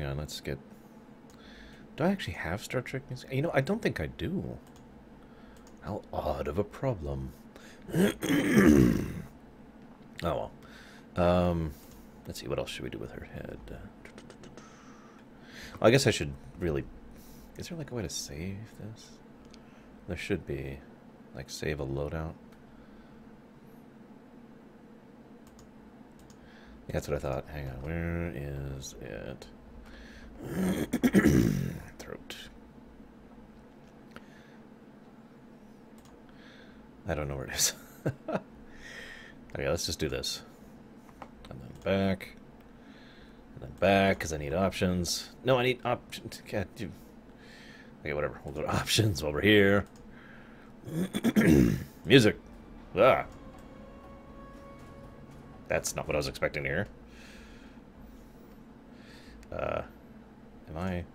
on, let's get... Do I actually have Star Trek music? You know, I don't think I do. How odd of a problem. Oh well. Let's see, what else should we do with her head? I guess I should really... Is there like a way to save this? There should be. Like, save a loadout. Yeah, that's what I thought. Hang on, where is it? Throat. I don't know where it is. Okay, let's just do this. And then back. And then back, because I need options. No, I need options. Okay, whatever. We'll go to options while we're here. Music. Ah. That's not what I was expecting to hear. Am I...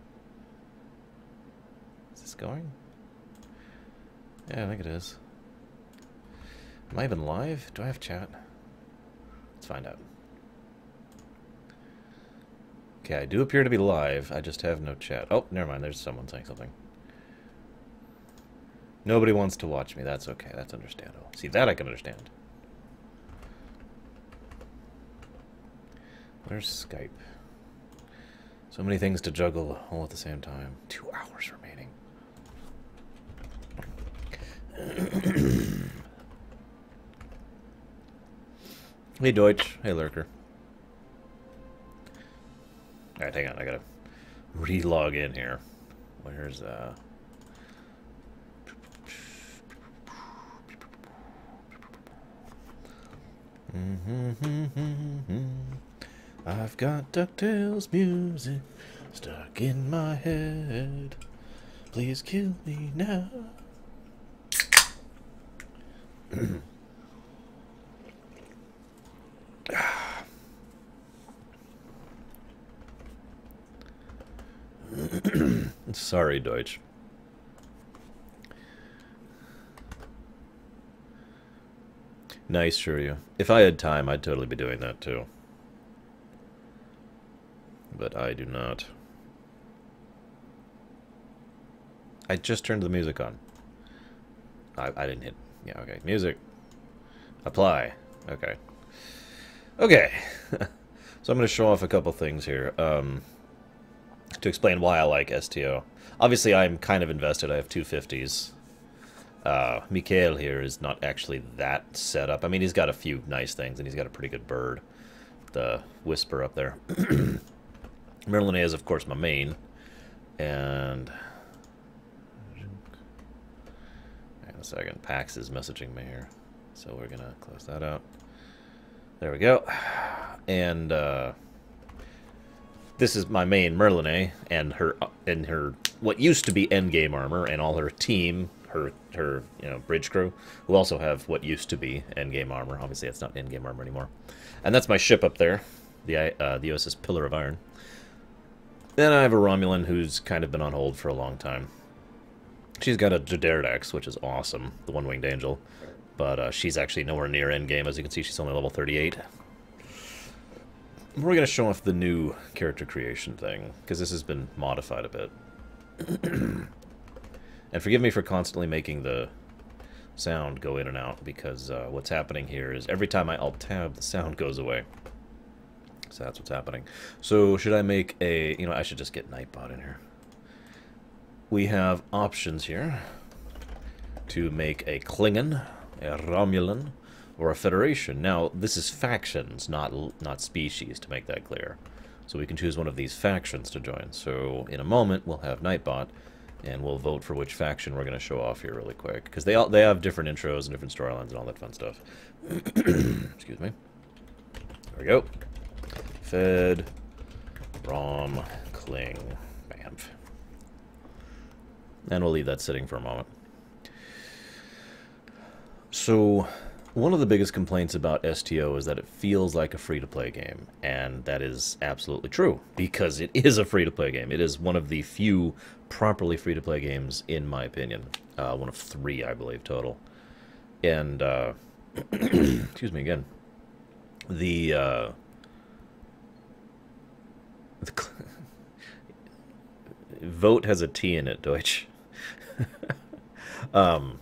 Is this going? Yeah, I think it is. Am I even live? Do I have chat? Let's find out. Okay, I do appear to be live. I just have no chat. Oh, never mind. There's someone saying something. Nobody wants to watch me. That's okay. That's understandable. See, that I can understand. Where's Skype? So many things to juggle all at the same time. 2 hours remaining. Hey, Deutsch. Hey, Lurker. Alright, hang on. I gotta re-log in here. Where's, I've got DuckTales music stuck in my head. Please kill me now. Sorry, Deutsch. Nice, sure you. If I had time, I'd totally be doing that too. But I do not. I just turned the music on. I didn't hit... Yeah, okay. Music. Apply. Okay. Okay. So I'm going to show off a couple things here. To explain why I like STO. Obviously, I'm kind of invested. I have 250s. Mikhail here is not actually that set up. I mean, he's got a few nice things, and he's got a pretty good bird. The Whisper up there. Merlin is, of course, my main. And... Hang on a second. Pax is messaging me here. So we're going to close that out. There we go. And, this is my main Merlin, and her what used to be endgame armor, and all her team, her bridge crew, who also have what used to be endgame armor. Obviously, that's not endgame armor anymore. And that's my ship up there, the USS Pillar of Iron. Then I have a Romulan who's kind of been on hold for a long time. She's got a Jaderax, which is awesome, the one-winged angel, but she's actually nowhere near endgame. As you can see, she's only level 38. We're going to show off the new character creation thing, because this has been modified a bit. And forgive me for constantly making the sound go in and out, because what's happening here is every time I Alt-Tab, the sound goes away. So that's what's happening. So should I make a... You know, I should just get Nightbot in here. We have options here to make a Klingon, a Romulan, or a Federation. Now, this is factions, not species, to make that clear. So we can choose one of these factions to join. So in a moment, we'll have Nightbot, and we'll vote for which faction we're going to show off here really quick. Because they have different intros and different storylines and all that fun stuff. Excuse me. There we go. Fed, Rom, Kling, Bamf. And we'll leave that sitting for a moment. So... One of the biggest complaints about STO is that it feels like a free-to-play game, and that is absolutely true, because it is a free-to-play game. It is one of the few properly free-to-play games, in my opinion. One of 3, I believe, total. And, excuse me again. Vote has a T in it, Deutsch. um,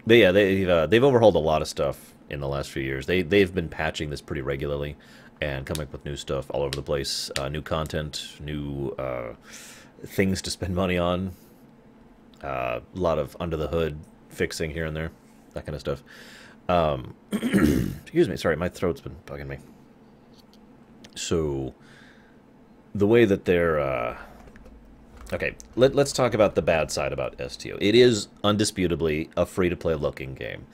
but yeah, they've overhauled a lot of stuff in the last few years. They've been patching this pretty regularly and coming up with new stuff all over the place, new content, new things to spend money on, a lot of under the hood fixing here and there, that kind of stuff. Excuse me, sorry, my throat's been bugging me. So the way that they're okay, let's talk about the bad side about STO. It is undisputably a free-to-play looking game.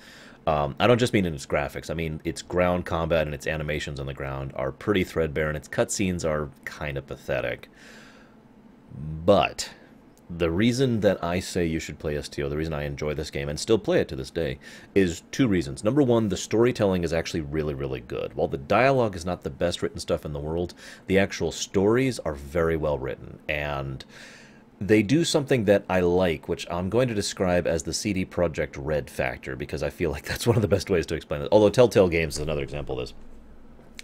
I don't just mean in its graphics. I mean its ground combat and its animations on the ground are pretty threadbare, and its cutscenes are kind of pathetic. But the reason that I say you should play STO, the reason I enjoy this game and still play it to this day, is two reasons. Number one, the storytelling is actually really, really good. While the dialogue is not the best written stuff in the world, the actual stories are very well written, and they do something that I like, which I'm going to describe as the CD Projekt Red factor, because I feel like that's one of the best ways to explain it. Although Telltale Games is another example of this,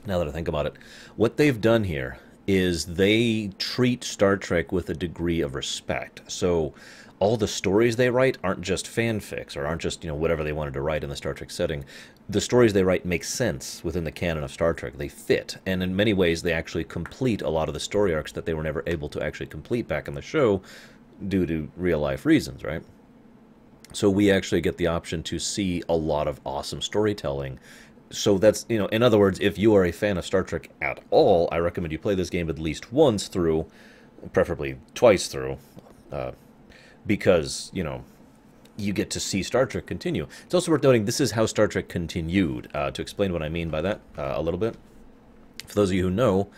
now that I think about it. What they've done here is they treat Star Trek with a degree of respect. So all the stories they write aren't just fanfics, or aren't just, you know, whatever they wanted to write in the Star Trek setting. The stories they write make sense within the canon of Star Trek. They fit, and in many ways they actually complete a lot of the story arcs that they were never able to actually complete back in the show due to real-life reasons, right? So we actually get the option to see a lot of awesome storytelling. So that's, you know, in other words, if you are a fan of Star Trek at all, I recommend you play this game at least once through, preferably twice through, because, you know, you get to see Star Trek continue. It's also worth noting this is how Star Trek continued. To explain what I mean by that a little bit, for those of you who know,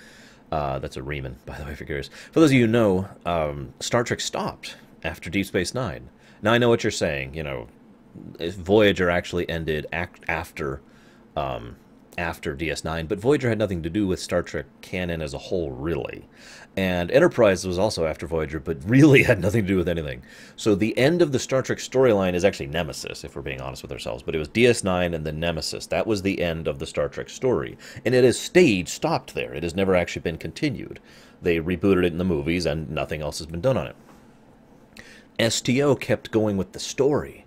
that's a Riemann, by the way, if you're curious. For those of you who know, Star Trek stopped after Deep Space Nine. Now, I know what you're saying, you know, Voyager actually ended after DS9, but Voyager had nothing to do with Star Trek canon as a whole, really. And Enterprise was also after Voyager, but really had nothing to do with anything. So the end of the Star Trek storyline is actually Nemesis, if we're being honest with ourselves. But it was DS9 and then Nemesis. That was the end of the Star Trek story. And it has stopped there. It has never actually been continued. They rebooted it in the movies, and nothing else has been done on it. STO kept going with the story.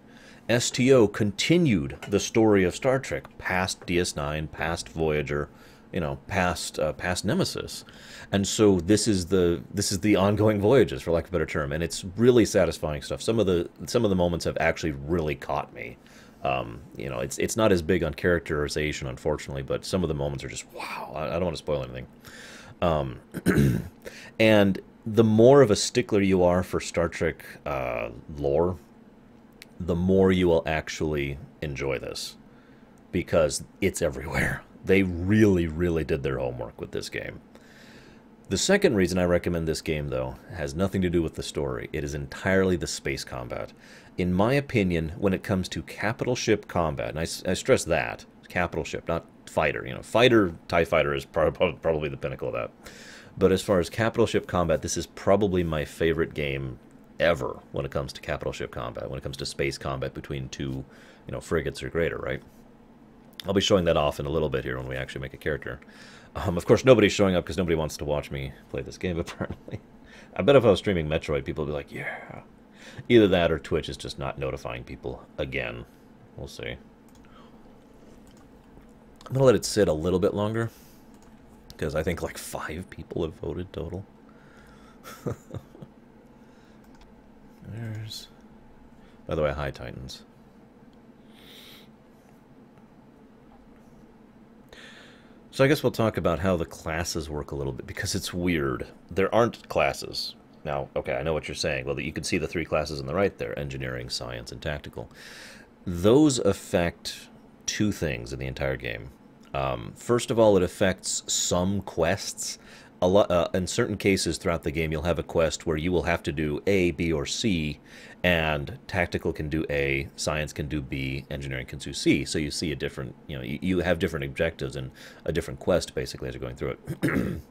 STO continued the story of Star Trek past DS9, past Voyager, you know, past Nemesis, and so this is the ongoing voyages, for lack of a better term, and it's really satisfying stuff. Some of the moments have actually really caught me. You know, it's not as big on characterization, unfortunately, but some of the moments are just wow. I don't want to spoil anything. And the more of a stickler you are for Star Trek lore, the more you will actually enjoy this, because it's everywhere. They really, really did their homework with this game. The second reason I recommend this game, though, has nothing to do with the story. It is entirely the space combat. In my opinion, when it comes to capital ship combat, and I stress that, capital ship, not fighter. You know, fighter, TIE fighter is probably the pinnacle of that. But as far as capital ship combat, this is probably my favorite game ever when it comes to capital ship combat, when it comes to space combat between two, you know, frigates or greater, right? I'll be showing that off in a little bit here when we actually make a character. Of course, nobody's showing up because nobody wants to watch me play this game, apparently. I bet if I was streaming Metroid, people would be like, yeah. Either that or Twitch is just not notifying people again. We'll see. I'm going to let it sit a little bit longer, because I think like 5 people have voted total. There's... By the way, hi, Titans. So I guess we'll talk about how the classes work a little bit, because it's weird. There aren't classes. Now, okay, I know what you're saying. Well, you can see the 3 classes on the right there, engineering, science, and tactical. Those affect 2 things in the entire game. First of all, it affects some quests. In certain cases throughout the game, you'll have a quest where you will have to do A, B, or C, and tactical can do A, science can do B, engineering can do C. So you see a different, you know, you have different objectives and a different quest basically as you're going through it.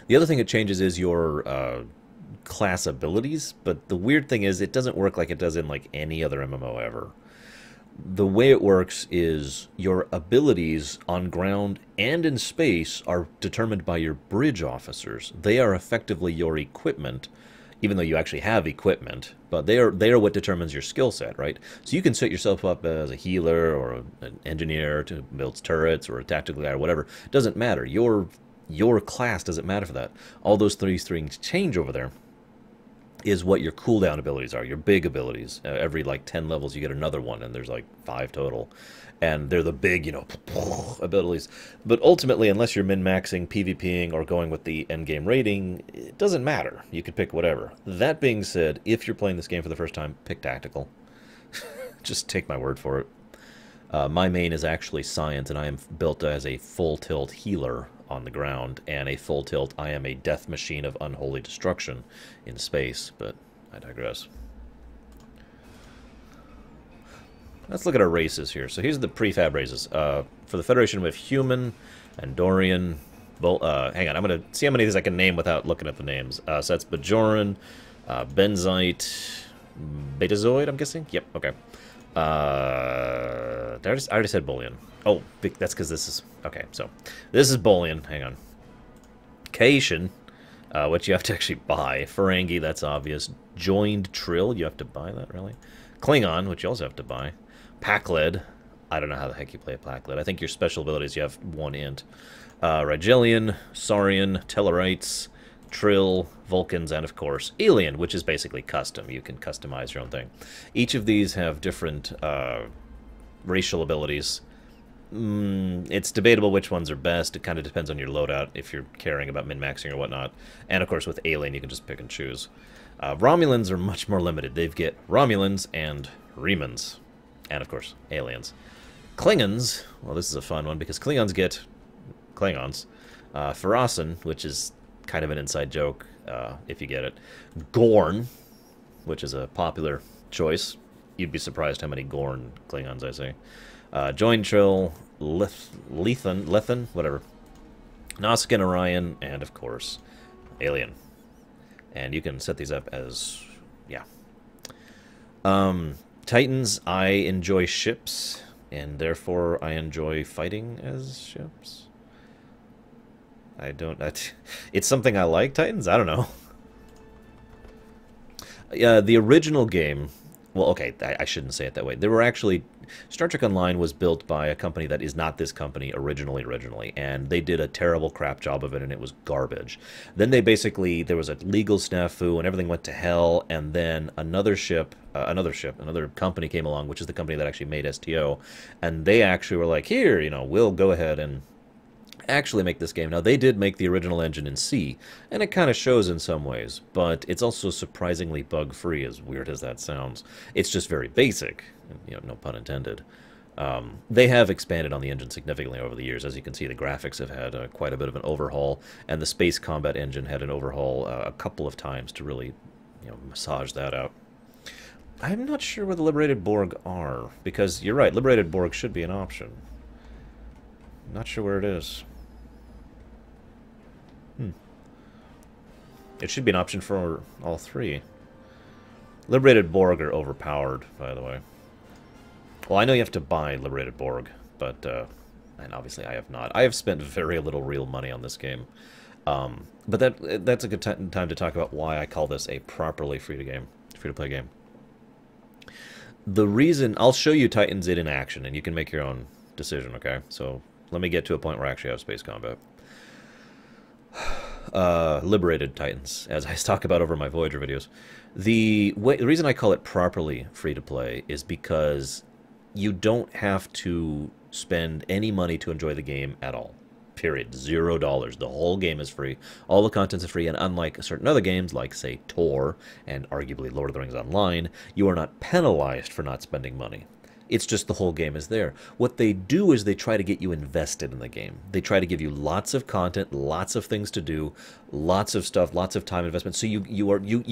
The other thing it changes is your class abilities, but the weird thing is it doesn't work like it does in like any other MMO ever. The way it works is your abilities on ground and in space are determined by your bridge officers. They are effectively your equipment, even though you actually have equipment, but they are what determines your skill set, right? So you can set yourself up as a healer or an engineer to build turrets or a tactical guy or whatever. It doesn't matter. Your class doesn't matter for that. All those three things change over there is what your cooldown abilities are, your big abilities. Every like 10 levels you get another one, and there's like 5 total. And they're the big, abilities. But ultimately, unless you're min-maxing, PvPing, or going with the endgame rating, it doesn't matter. You can pick whatever. That being said, if you're playing this game for the first time, pick tactical. Just take my word for it. My main is actually science, and I am built as a full tilt healer on the ground, and a full tilt I am a death machine of unholy destruction in space, but I digress. Let's look at our races here. So here's the prefab races. For the Federation we have human, Andorian, hang on, I'm going to see how many of these I can name without looking at the names. So that's Bajoran, Benzite, Betazoid, I'm guessing? Yep, okay. I already said Boolean. Oh, that's because this is... Okay, so this is Boolean. Hang on. Cation, which you have to actually buy. Ferengi, that's obvious. Joined Trill, you have to buy that, really? Klingon, which you also have to buy. Pakled, I don't know how the heck you play a Pakled. I think your special abilities, you have 1 int. Rigelian, Saurian, Tellarites, Trill, Vulcans, and of course, Alien, which is basically custom. You can customize your own thing. Each of these have different racial abilities. It's debatable which ones are best. It kind of depends on your loadout, if you're caring about min-maxing or whatnot. And of course, with Alien, you can just pick and choose. Romulans are much more limited. They get Romulans and Remans. And of course, aliens. Klingons, well, this is a fun one, because Klingons get Klingons. Farasan, which is kind of an inside joke, if you get it. Gorn, which is a popular choice. You'd be surprised how many Gorn Klingons I say. Join Trill, Lethan, whatever. Nausicaan, Orion, and of course, Alien. And you can set these up as, yeah. Titans, I enjoy ships, and therefore I enjoy fighting as ships. It's something I like, Titans? I don't know. The original game... Well, okay, I shouldn't say it that way. There were actually... Star Trek Online was built by a company that is not this company originally, and they did a terrible crap job of it, and it was garbage. Then they basically... There was a legal snafu, and everything went to hell, and then another company came along, which is the company that actually made STO, and they actually were like, here, we'll go ahead and actually make this game. Now, they did make the original engine in C, and it kind of shows in some ways, but it's also surprisingly bug-free, as weird as that sounds. It's just very basic, no pun intended. They have expanded on the engine significantly over the years. As you can see, the graphics have had quite a bit of an overhaul, and the space combat engine had an overhaul a couple of times to really, massage that out. I'm not sure where the Liberated Borg are, because you're right, Liberated Borg should be an option. Not sure where it is. It should be an option for all 3. Liberated Borg are overpowered, by the way. Well, I know you have to buy Liberated Borg, but, and obviously I have not. I have spent very little real money on this game. But that's a good time to talk about why I call this a properly free-to-play game. The reason... I'll show you Titans in action, and you can make your own decision, okay? So, let me get to a point where I actually have space combat. Liberated Titans, as I talk about over my Voyager videos. The reason I call it properly free-to-play is because you don't have to spend any money to enjoy the game at all. Period. $0. The whole game is free. All the contents is free, and unlike certain other games, like, say, Tor, and arguably Lord of the Rings Online, you are not penalized for not spending money. It's just the whole game is there. What they do is they try to get you invested in the game. They try to give you lots of content, lots of things to do, lots of stuff, lots of time investment. So you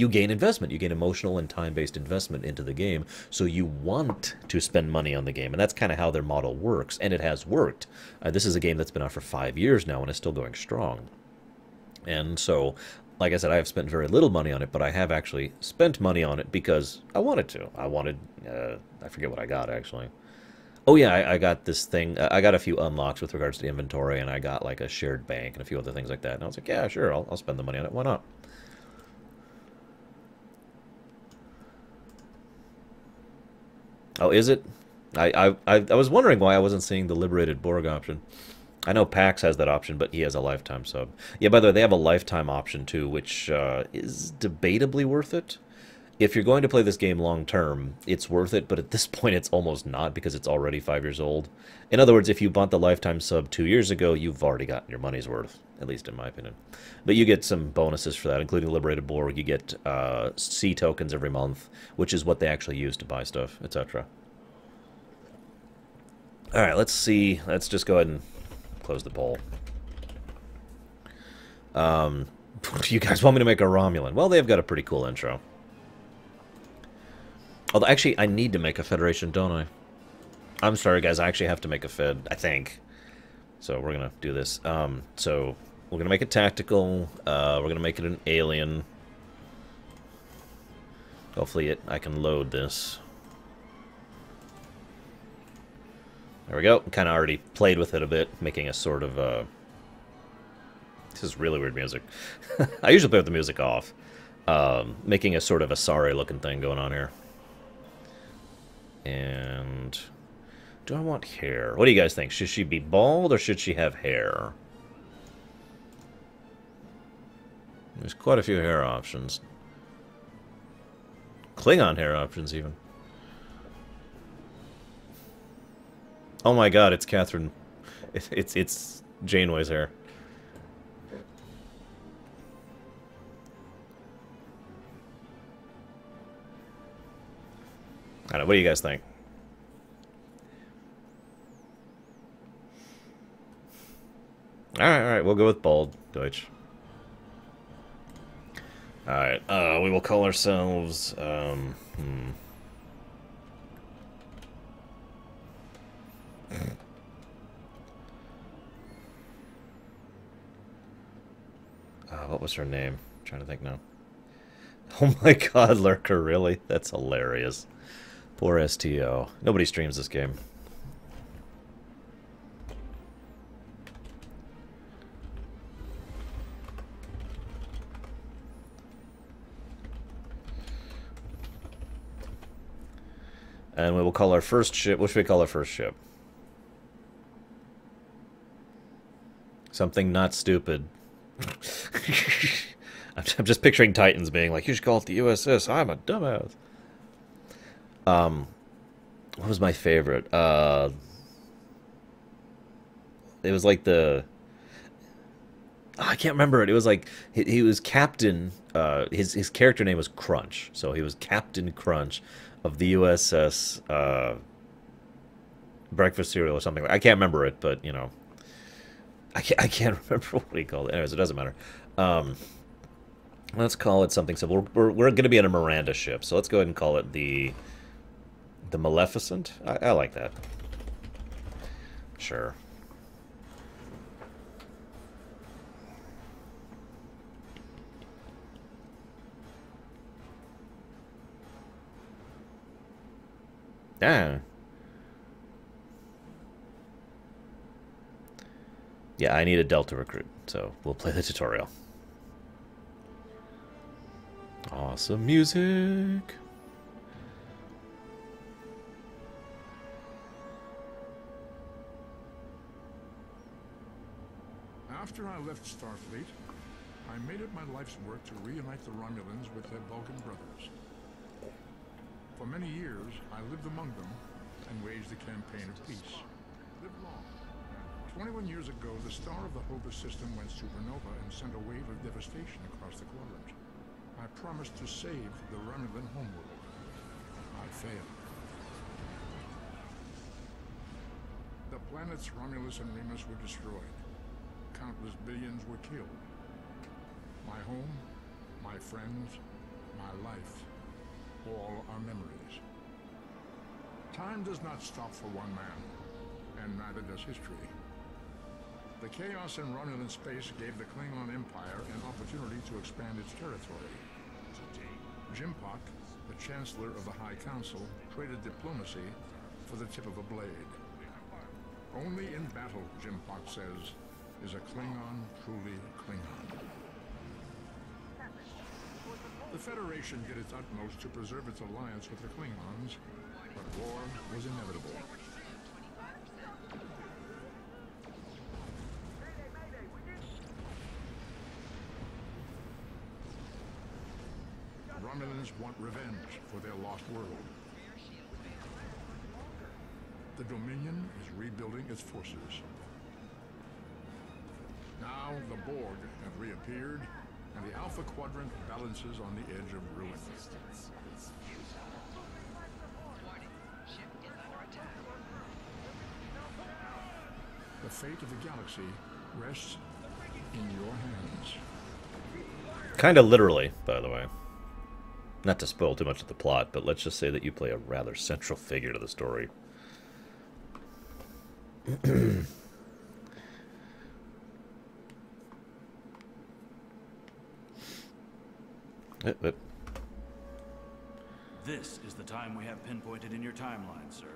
gain investment. You gain emotional and time-based investment into the game. So you want to spend money on the game. And that's kind of how their model works. And it has worked. This is a game that's been out for 5 years now and is still going strong. And so... Like I said, I have spent very little money on it, but I have actually spent money on it because I wanted to. I forget what I got, actually. Oh, yeah, I got this thing. I got a few unlocks with regards to the inventory, and I got, like, a shared bank and a few other things like that. And I was like, yeah, sure, I'll spend the money on it. Why not? Oh, is it? I was wondering why I wasn't seeing the Liberated Borg option. I know Pax has that option, but he has a lifetime sub. Yeah, by the way, they have a lifetime option too, which is debatably worth it. If you're going to play this game long term, it's worth it, but at this point it's almost not because it's already 5 years old. In other words, if you bought the lifetime sub 2 years ago, you've already gotten your money's worth, at least in my opinion. But you get some bonuses for that, including Liberated Borg. You get C tokens every month, which is what they actually use to buy stuff, etc. Alright, let's see. Let's just go ahead and close the poll. You guys want me to make a Romulan? Well, they've got a pretty cool intro. Although, actually, I need to make a Federation, don't I? I'm sorry, guys. I actually have to make a Fed, I think. So we're going to do this. So we're going to make it tactical. We're going to make it an alien. Hopefully I can load this. There we go. Kind of already played with it a bit, making a sort of... This is really weird music. I usually play with the music off. Making a sort of a sorry-looking thing going on here. And do I want hair? What do you guys think? Should she be bald or should she have hair? There's quite a few hair options. Klingon hair options, even. Oh my god, it's Catherine. It's Janeway's hair. I don't know, what do you guys think? Alright, we'll go with bald, Deutsch. Alright, we will call ourselves, what was her name? I'm trying to think now. Oh my god, Lurker, really? That's hilarious. Poor STO. Nobody streams this game. And we will call our first ship... What should we call our first ship? Something not stupid. I'm just picturing Titans being like, you should call it the USS. I'm a dumbass. What was my favorite? It was like the... Oh, I can't remember it. It was like he was Captain. His character name was Crunch, so he was Captain Crunch of the USS Breakfast Cereal or something. I can't remember it, but you know, I can't remember what he called it. Anyways, it doesn't matter. Let's call it something simple. We're going to be in a Miranda ship, so let's go ahead and call it the Maleficent. I like that. Sure. Yeah. Yeah, I need a Delta recruit, so we'll play the tutorial. Awesome music. After I left Starfleet, I made it my life's work to reunite the Romulans with their Vulcan brothers. For many years, I lived among them and waged a campaign of peace. Lived long. 21 years ago, the star of the Hova system went supernova and sent a wave of devastation across the quadrant. I promised to save the Romulan homeworld. I failed. The planets Romulus and Remus were destroyed. Countless billions were killed. My home, my friends, my life, all are memories. Time does not stop for one man, and neither does history. The chaos in Romulan space gave the Klingon Empire an opportunity to expand its territory. Jimpak, the Chancellor of the High Council, traded diplomacy for the tip of a blade. Only in battle, Jimpak says, is a Klingon truly Klingon. The Federation did its utmost to preserve its alliance with the Klingons, But war was inevitable. Romulans want revenge for their lost world. The Dominion is rebuilding its forces. Now the Borg have reappeared, and the Alpha Quadrant balances on the edge of ruin. The fate of the galaxy rests in your hands. Kind of literally, by the way. Not to spoil too much of the plot, but let's just say that you play a rather central figure to the story. This is the time we have pinpointed in your timeline, sir.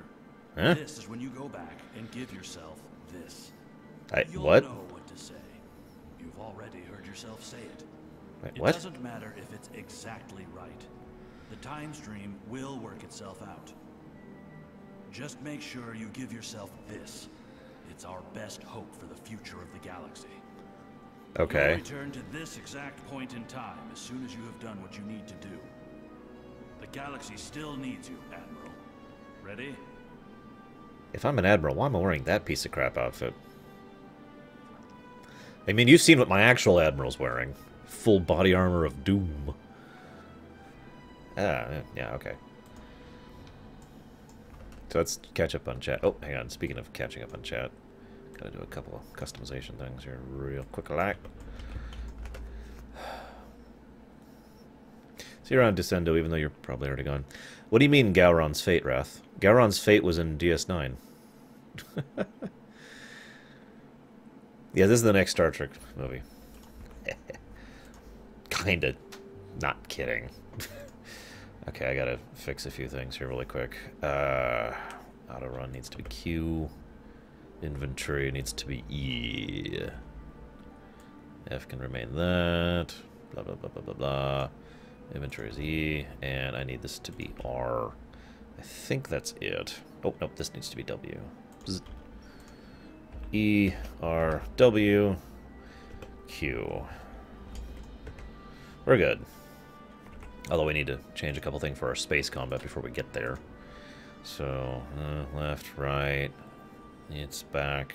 Huh? This is when you go back and give yourself this. You'll What? know what to say. You've already heard yourself say it. Wait, It what? doesn't matter if it's exactly right. The time stream will work itself out. Just make sure you give yourself this. It's our best hope for the future of the galaxy. Okay. You'll return to this exact point in time as soon as you have done what you need to do. The galaxy still needs you, Admiral. Ready? If I'm an admiral, why am I wearing that piece of crap outfit? I mean, you've seen what my actual admiral's wearing. Full body armor of doom. Ah, yeah, okay. So let's catch up on chat. Oh, hang on. Speaking of catching up on chat, gotta do a couple of customization things here real quick. See you around Descendo, even though you're probably already gone. What do you mean, Gowron's fate, Wrath? Gowron's fate was in DS9. Yeah, this is the next Star Trek movie. Kinda. Not kidding. Okay, I gotta fix a few things here really quick. Auto run needs to be Q. Inventory needs to be E. F can remain that. Blah, blah, blah, blah, blah, blah. Inventory is E. And I need this to be R. I think that's it. Oh, nope, this needs to be W. Bzz. E, R, W, Q. We're good. Although we need to change a couple things for our space combat before we get there. So, left, right, it's back.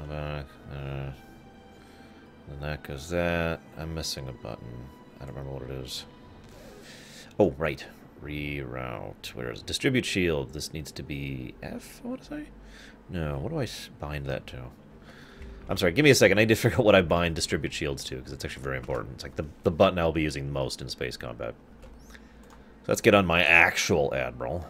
Back, then that goes that. I'm missing a button. I don't remember what it is. Oh, right. Reroute. Where is it? Distribute shield. This needs to be F, I want to say? No, what do I bind that to? I'm sorry, give me a second. I need to figure out what I bind distribute shields to, because it's actually very important. It's like the button I'll be using most in space combat. So let's get on my actual Admiral.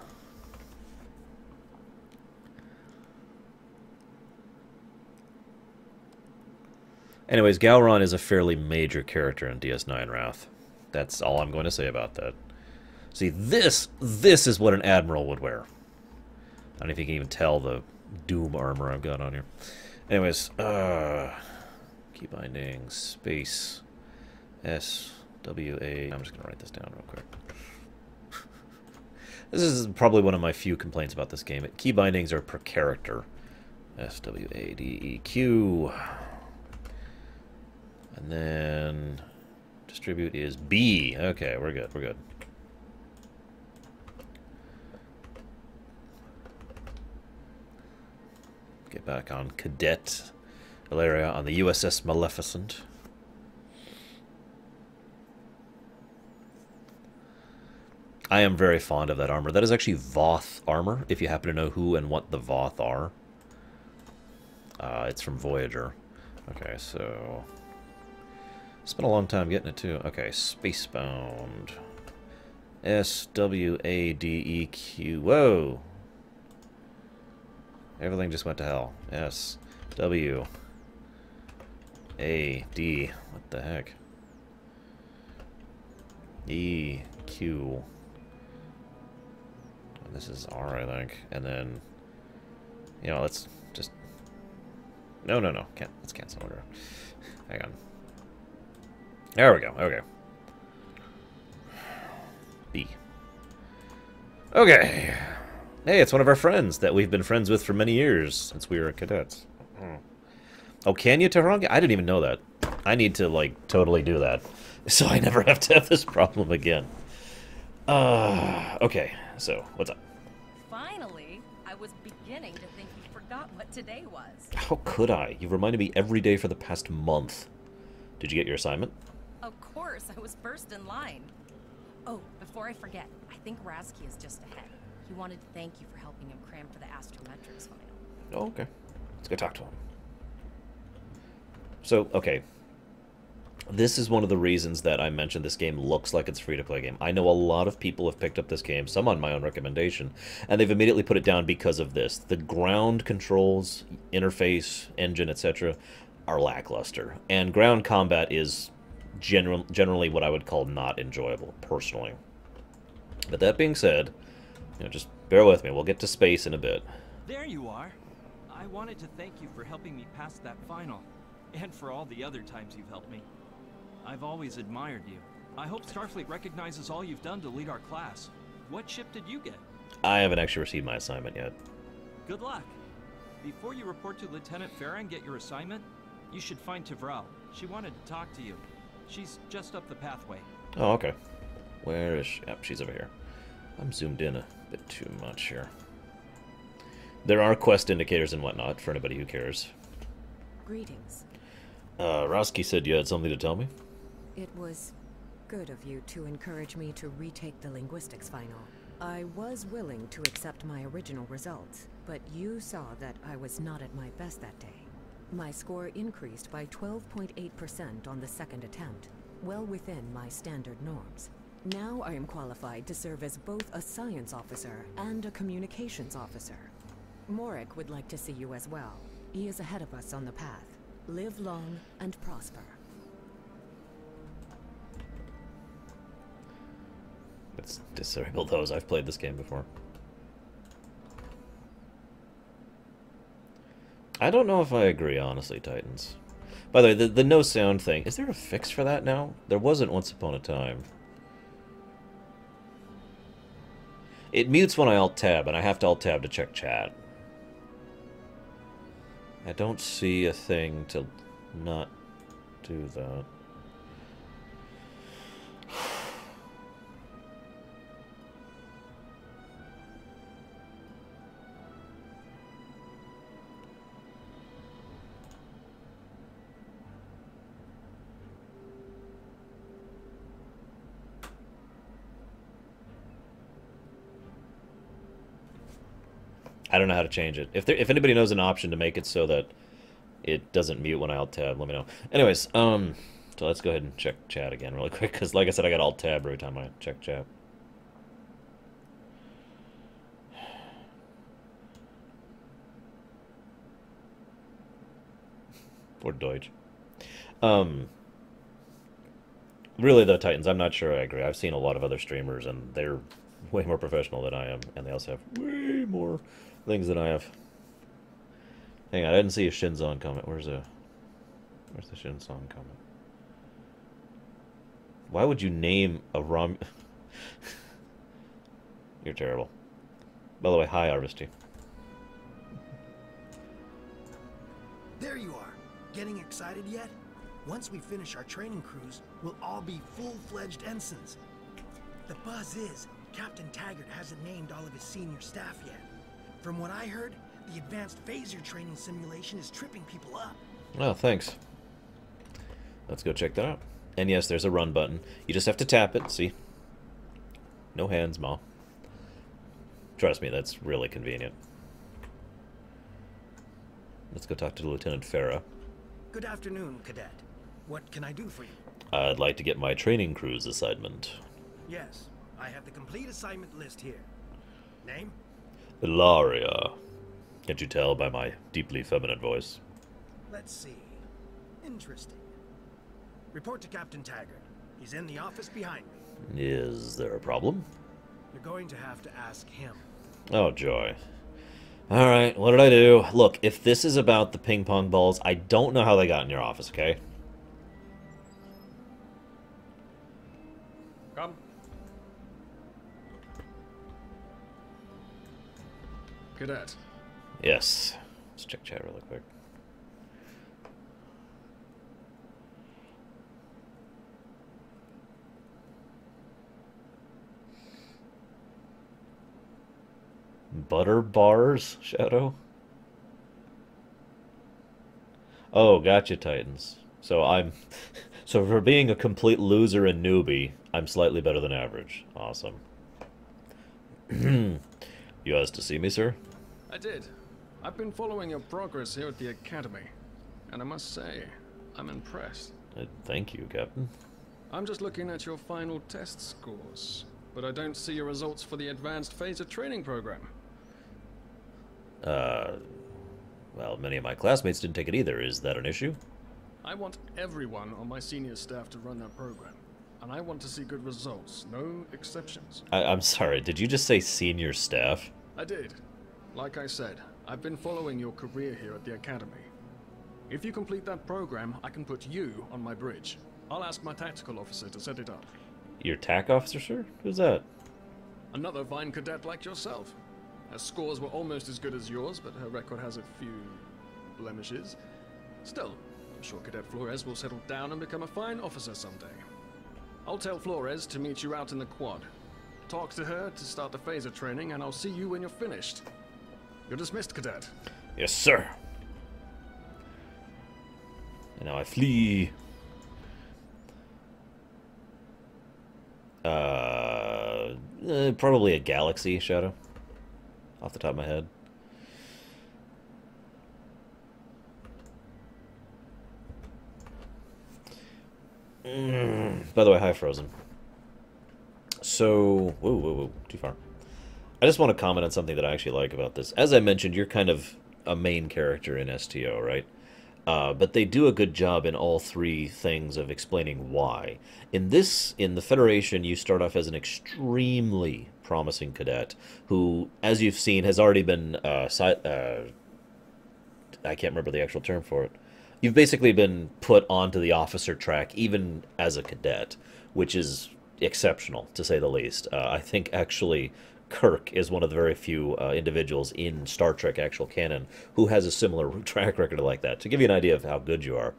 Anyways, Gowron is a fairly major character in DS9 Wrath. That's all I'm going to say about that. See, this is what an Admiral would wear. I don't know if you can even tell the Doom armor I've got on here. Anyways, key binding, space, S, W, A. I'm just going to write this down real quick. This is probably one of my few complaints about this game. Key bindings are per character. S, W, A, D, E, Q. And then distribute is B. Okay, we're good, we're good. Get back on Cadet Ilaria on the USS Maleficent. I am very fond of that armor. That is actually Voth armor, if you happen to know who and what the Voth are. It's from Voyager. Okay, so... Spent a long time getting it, too. Okay, Spacebound. S-W-A-D-E-Q. Whoa! Everything just went to hell. S, W, A, D. What the heck? E, Q. And this is R, I think. And then, you know, let's just... No. Let's cancel order. Hang on. There we go. Okay. Okay. Hey, it's one of our friends that we've been friends with for many years since we were cadets. Oh, can you, Tehran? I didn't even know that. I need to, like, totally do that. So I never have to have this problem again. Okay. So, what's up? Finally, I was beginning to think you forgot what today was. How could I? You've reminded me every day for the past month. Did you get your assignment? Of course, I was first in line. Oh, before I forget, I think Razki is just ahead. He wanted to thank you for helping him cram for the astrometrics final. Oh, okay. Let's go talk to him. So, okay. This is one of the reasons that I mentioned this game looks like it's a free-to-play game. I know a lot of people have picked up this game, some on my own recommendation, and they've immediately put it down because of this. The ground controls, interface, engine, etc. are lackluster. And ground combat is generally what I would call not enjoyable, personally. But that being said, you know, just bear with me. We'll get to space in a bit. There you are. I wanted to thank you for helping me pass that final, and for all the other times you've helped me. I've always admired you. I hope Starfleet recognizes all you've done to lead our class. What ship did you get? I haven't actually received my assignment yet. Good luck. Before you report to Lieutenant Farah and get your assignment, you should find Tavral. She wanted to talk to you. She's just up the pathway. Oh, okay. Where is she? Yep, she's over here. I'm zoomed in a bit too much here. There are quest indicators and whatnot for anybody who cares. Greetings. Roski said you had something to tell me? It was good of you to encourage me to retake the linguistics final. I was willing to accept my original results, but you saw that I was not at my best that day. My score increased by 12.8% on the second attempt, well within my standard norms. Now I am qualified to serve as both a science officer and a communications officer. Morik would like to see you as well. He is ahead of us on the path. Live long and prosper. Let's disable those. I've played this game before. I don't know if I agree, honestly, Titans. By the way, the no sound thing, is there a fix for that now? There wasn't once upon a time. It mutes when I alt-tab, and I have to alt-tab to check chat. I don't see a thing to not do that. I don't know how to change it. If anybody knows an option to make it so that it doesn't mute when I alt-tab, let me know. Anyways, so let's go ahead and check chat again really quick, because like I said, I got alt-tab every time I check chat. Or Deutsch. Really though, Titans, I'm not sure I agree. I've seen a lot of other streamers, and they're way more professional than I am, and they also have way more things than I have. Hang on, I didn't see a Shinzon comment. Where's the Shinzon comment? Why would you name a Rom... You're terrible. By the way, hi, Arvisty. There you are. Getting excited yet? Once we finish our training cruise, we'll all be full-fledged ensigns. The buzz is, Captain Taggart hasn't named all of his senior staff yet. From what I heard, the advanced phaser training simulation is tripping people up. Oh, thanks. Let's go check that out. And yes, there's a run button. You just have to tap it, see? No hands, Ma. Trust me, that's really convenient. Let's go talk to Lieutenant Farah. Good afternoon, Cadet. What can I do for you? I'd like to get my training cruise assignment. Yes, I have the complete assignment list here. Name? Ilaria. Can't you tell by my deeply feminine voice? Let's see. Interesting. Report to Captain Taggart. He's in the office behind me. Is there a problem? You're going to have to ask him. Oh, joy. Alright, what did I do? Look, if this is about the ping pong balls, I don't know how they got in your office, okay? Come. Cadet. Yes. Let's check chat really quick. Butter bars, Shadow? Oh, gotcha, Titans. So I'm... So for being a complete loser and newbie, I'm slightly better than average. Awesome. You asked to see me, sir? I did. I've been following your progress here at the Academy, and I must say, I'm impressed. Thank you, Captain. I'm just looking at your final test scores, but I don't see your results for the Advanced Phaser Training Program. Well, many of my classmates didn't take it either. Is that an issue? I want everyone on my senior staff to run that program, and I want to see good results, no exceptions. I'm sorry, did you just say senior staff? I did. Like I said, I've been following your career here at the Academy. If you complete that program, I can put you on my bridge. I'll ask my tactical officer to set it up. Your TAC officer, sir? Who's that? Another fine cadet like yourself. Her scores were almost as good as yours, but her record has a few blemishes. Still, I'm sure Cadet Flores will settle down and become a fine officer someday. I'll tell Flores to meet you out in the quad. Talk to her to start the phaser training, and I'll see you when you're finished. You're dismissed, Cadet. Yes, sir. And now I flee. Probably a galaxy, Shadow. Off the top of my head. By the way, hi, Frozen. So, whoa, too far. I just want to comment on something that I actually like about this. As I mentioned, you're kind of a main character in STO, right? But they do a good job in all three things of explaining why. In the Federation, you start off as an extremely promising cadet who, as you've seen, has already been I can't remember the actual term for it. You've basically been put onto the officer track, even as a cadet, which is exceptional, to say the least. I think, actually, Kirk is one of the very few individuals in Star Trek actual canon who has a similar track record like that, to give you an idea of how good you are.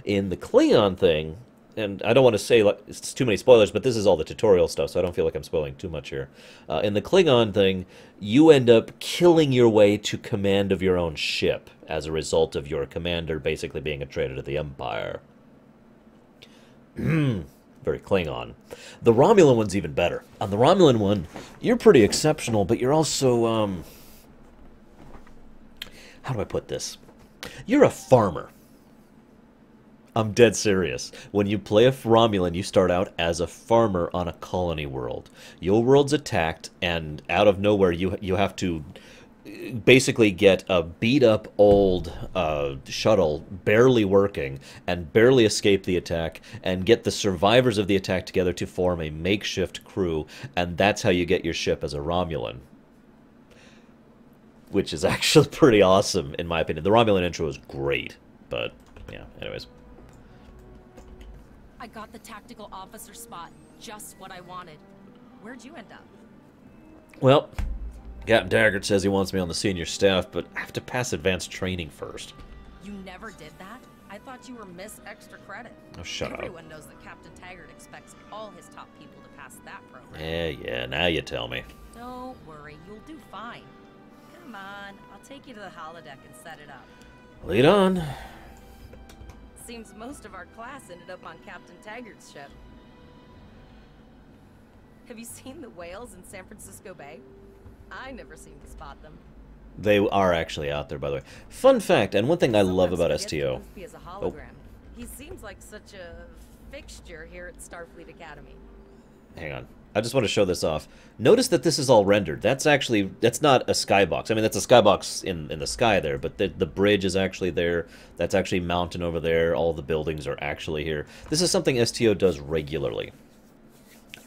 In the Klingon thing, and I don't want to say like, it's too many spoilers, but this is all the tutorial stuff, so I don't feel like I'm spoiling too much here. In the Klingon thing, you end up killing your way to command of your own ship as a result of your commander basically being a traitor to the Empire. Very Klingon. The Romulan one's even better. On the Romulan one, you're pretty exceptional, but you're also, how do I put this? You're a farmer. I'm dead serious. When you play a Romulan, you start out as a farmer on a colony world. Your world's attacked, and out of nowhere, you have to basically get a beat-up old shuttle barely working and barely escape the attack and get the survivors of the attack together to form a makeshift crew, and that's how you get your ship as a Romulan. Which is actually pretty awesome, in my opinion. The Romulan intro is great, but, yeah, anyways. I got the tactical officer spot. Just what I wanted. Where'd you end up? Well, Captain Taggart says he wants me on the senior staff, but I have to pass advanced training first. You never did that? I thought you were Miss Extra Credit. Oh, shut up. Everyone knows that Captain Taggart expects all his top people to pass that program. Yeah, now you tell me. Don't worry, you'll do fine. Come on, I'll take you to the holodeck and set it up. Lead on. Seems most of our class ended up on Captain Taggart's ship. Have you seen the whales in San Francisco Bay? I never seem to spot them. They are actually out there, by the way. Fun fact, and one thing I love about STO. As a hologram. He seems like such a fixture here at Starfleet Academy. Hang on. I just want to show this off. Notice that this is all rendered. That's not a skybox. I mean, that's a skybox in the sky there, but the bridge is actually there. That's actually mountain over there. All the buildings are actually here. This is something STO does regularly.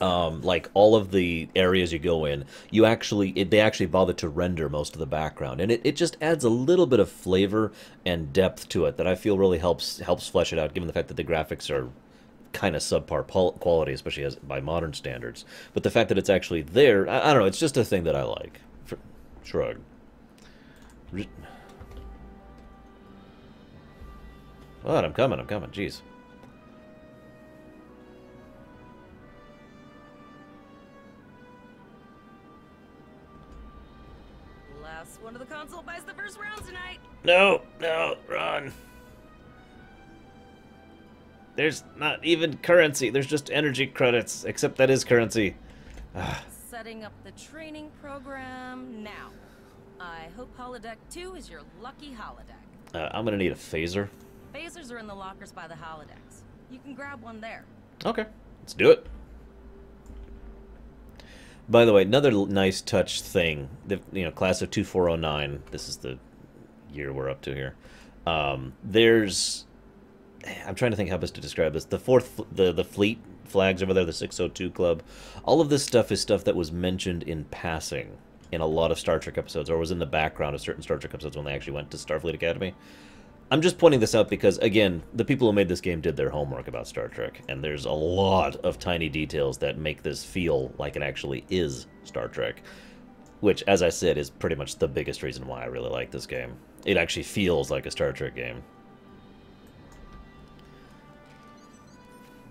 Like all of the areas you go in, they actually bother to render most of the background, and it just adds a little bit of flavor and depth to it that I feel really helps flesh it out, given the fact that the graphics are kind of subpar quality, especially by modern standards. But the fact that it's actually there, I don't know, it's just a thing that I like. Shrug. What? I'm coming, jeez. Last one of the console buys the first round tonight. No, run. There's not even currency, there's just energy credits, except that is currency. Setting up the training program now. I hope holodeck 2 is your lucky holodeck. I'm gonna need a phaser. Phasers are in the lockers by the holodecks. You can grab one there. Okay, let's do it. By the way, another nice touch thing, class of 2409, this is the year we're up to here. There's, I'm trying to think how best to describe this. The fleet flags over there, the 602 Club. All of this stuff is stuff that was mentioned in passing in a lot of Star Trek episodes, or was in the background of certain Star Trek episodes when they actually went to Starfleet Academy. I'm just pointing this out because, again, the people who made this game did their homework about Star Trek, and there's a lot of tiny details that make this feel like it actually is Star Trek, which, as I said, is pretty much the biggest reason why I really like this game. It actually feels like a Star Trek game.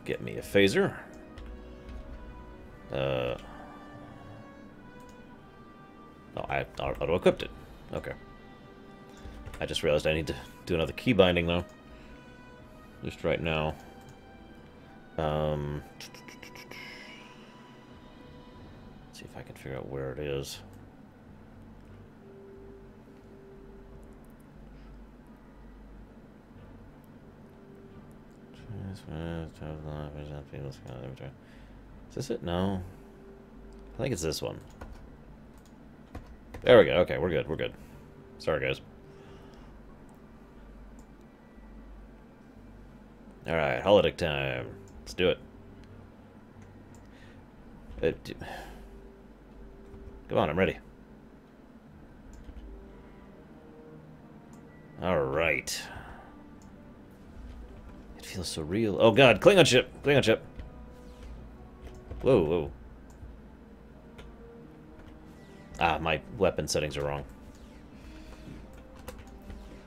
Get me a phaser. Oh, I auto-equipped it. Okay. I just realized I need to do another key binding, though. Just right now. Let's see if I can figure out where it is. Is this it? No. I think it's this one. There we go. Okay, we're good. Sorry, guys. Alright, holodeck time. Let's do it. Come on, I'm ready. Alright. It feels so real. Oh god, Klingon ship! Klingon ship! Whoa. Ah, my weapon settings are wrong.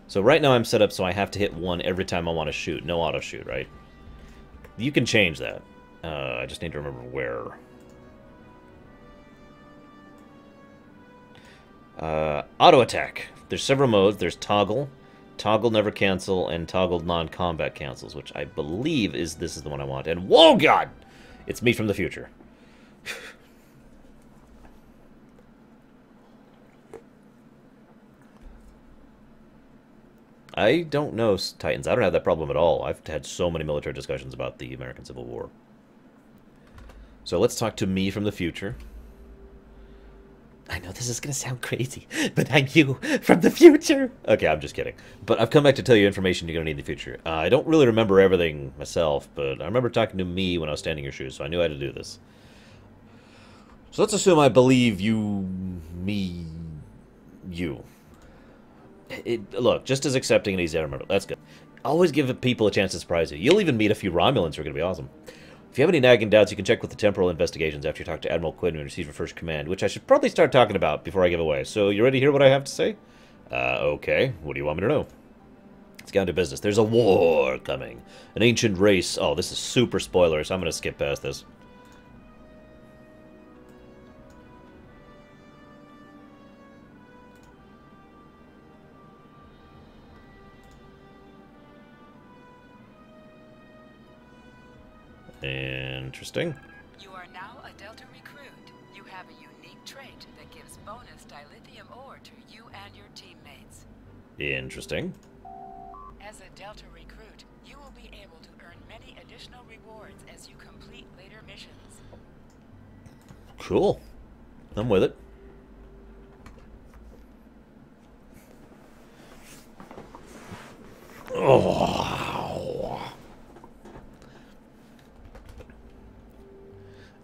So right now I'm set up so I have to hit 1 every time I want to shoot. No auto shoot, right? You can change that. I just need to remember where. Auto attack. There's several modes. There's toggle, toggle never cancel, and toggle non-combat cancels, which I believe is this is the one I want. And whoa, god! It's me from the future. I don't know, Titans. I don't have that problem at all. I've had so many military discussions about the American Civil War. So let's talk to me from the future. I know this is going to sound crazy, but I'm you from the future. Okay, I'm just kidding. But I've come back to tell you information you're going to need in the future. I don't really remember everything myself, but I remember talking to me when I was standing in your shoes, so I knew how to do this. So let's assume I believe you, me, you. Look, just as accepting and easy to remember. That's good. Always give people a chance to surprise you. You'll even meet a few Romulans who are going to be awesome. If you have any nagging doubts, you can check with the temporal investigations after you talk to Admiral Quinn and receive your first command, which I should probably start talking about before I give away. So, you ready to hear what I have to say? Okay. What do you want me to know? Let's get down to business. There's a war coming. An ancient race. Oh, this is super spoiler, so I'm going to skip past this. Interesting. You are now a Delta recruit. You have a unique trait that gives bonus dilithium ore to you and your teammates. Interesting. As a Delta recruit, you will be able to earn many additional rewards as you complete later missions. Cool. I'm with it. Oh.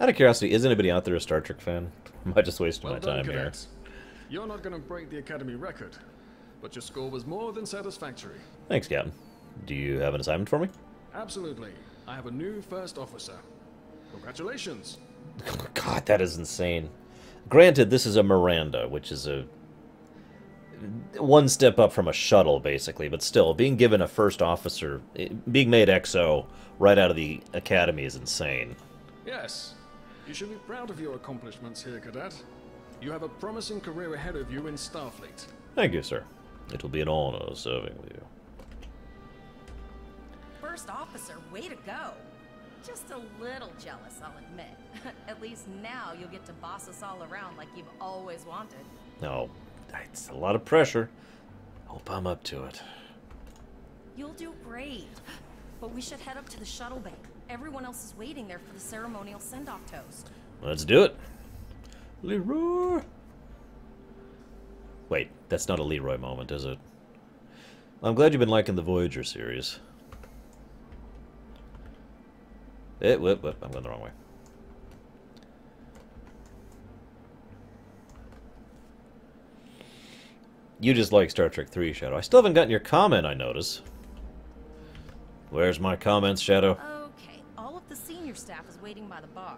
Out of curiosity, is anybody out there a Star Trek fan? Am I just wasting my time here? You're not going to break the Academy record, but your score was more than satisfactory. Thanks, Captain. Do you have an assignment for me? Absolutely. I have a new first officer. Congratulations. God, that is insane. Granted, this is a Miranda, which is a one step up from a shuttle, basically. But still, being given a first officer, being made XO right out of the academy is insane. Yes, you should be proud of your accomplishments here, Cadet. You have a promising career ahead of you in Starfleet. Thank you, sir. It will be an honor serving with you. First officer, way to go. Just a little jealous, I'll admit. At least now you'll get to boss us all around like you've always wanted. No, it's a lot of pressure. Hope I'm up to it. You'll do great. But we should head up to the shuttle bay. Everyone else is waiting there for the ceremonial send-off toast. Let's do it. Leroy. Wait, that's not a Leroy moment, is it? I'm glad you've been liking the Voyager series. Whip, I'm going the wrong way. You just like Star Trek 3, Shadow. I still haven't gotten your comment, I notice. Where's my comments, Shadow? Okay, all of the senior staff is waiting by the bar.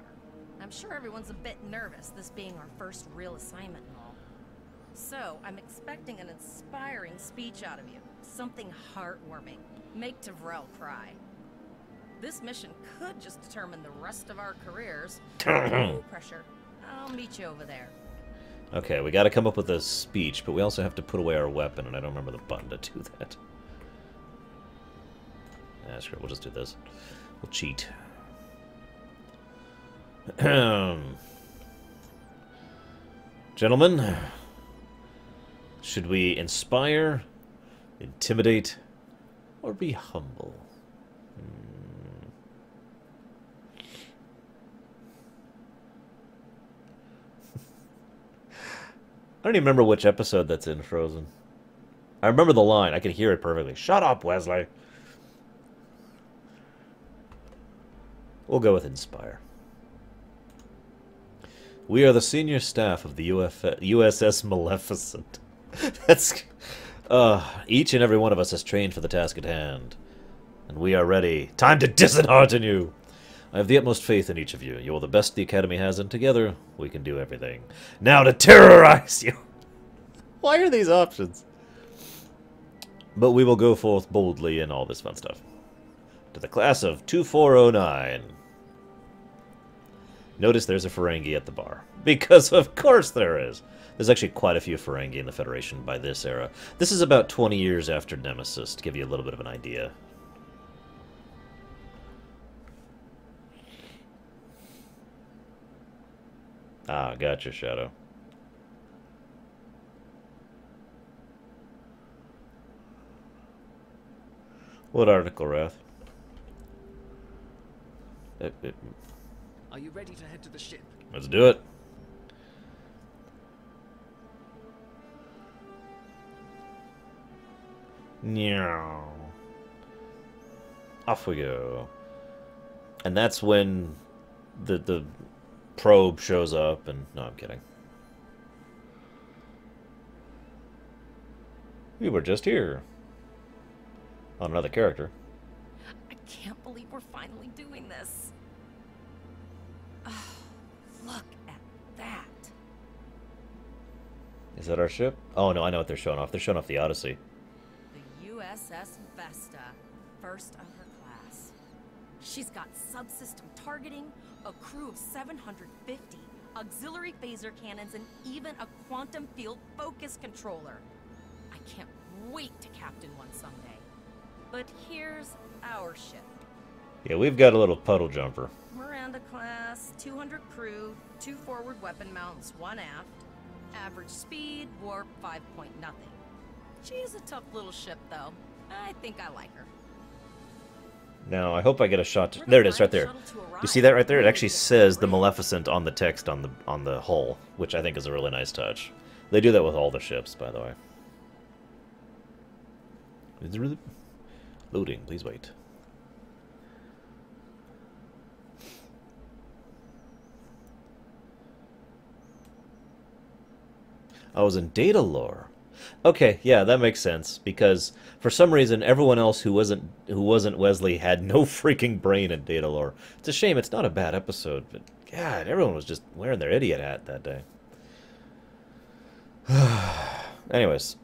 I'm sure everyone's a bit nervous, this being our first real assignment and all. So, I'm expecting an inspiring speech out of you. Something heartwarming. Make Tavrel cry. This mission could just determine the rest of our careers. No pressure. I'll meet you over there. Okay, we gotta come up with a speech, but we also have to put away our weapon, and I don't remember the button to do that. Ah, screw it, we'll just do this. We'll cheat. Gentlemen, should we inspire, intimidate, or be humble? I don't even remember which episode that's in Frozen. I remember the line. I can hear it perfectly. Shut up, Wesley. We'll go with inspire. We are the senior staff of the USS Maleficent. That's... each and every one of us has trained for the task at hand. And we are ready. Time to dishearten you! I have the utmost faith in each of you. You are the best the Academy has, and together we can do everything. Now to terrorize you! Why are these options? But we will go forth boldly and all this fun stuff. To the class of 2409. Notice there's a Ferengi at the bar. Because of course there is. There's actually quite a few Ferengi in the Federation by this era. This is about 20 years after Nemesis, to give you a little bit of an idea. Ah, gotcha, Shadow. What article, Wrath? Are you ready to head to the ship? Let's do it. Meow. Off we go. And that's when the probe shows up and... No, I'm kidding. We were just here. On another character. I can't believe we're finally doing this. Oh, look at that. Is that our ship? Oh no, I know what they're showing off. They're showing off the Odyssey. The USS Vesta, first of her class. She's got subsystem targeting, a crew of 750, auxiliary phaser cannons, and even a quantum field focus controller. I can't wait to captain one someday. But here's our ship. Yeah, we've got a little puddle jumper. Miranda class, 200 crew, 2 forward weapon mounts, 1 aft. Average speed, warp 5 point nothing. She is a tough little ship, though. I think I like her. Now, I hope I get a shot. There it is, right there. You see that right there? It actually says the Maleficent on the text on the hull, which I think is a really nice touch. They do that with all the ships, by the way. Is it really... Loading, please wait. I was in data lore. Okay, yeah, that makes sense, because for some reason everyone else who wasn't Wesley had no freaking brain in data lore. It's a shame. It's not a bad episode, but God, everyone was just wearing their idiot hat that day. Anyways,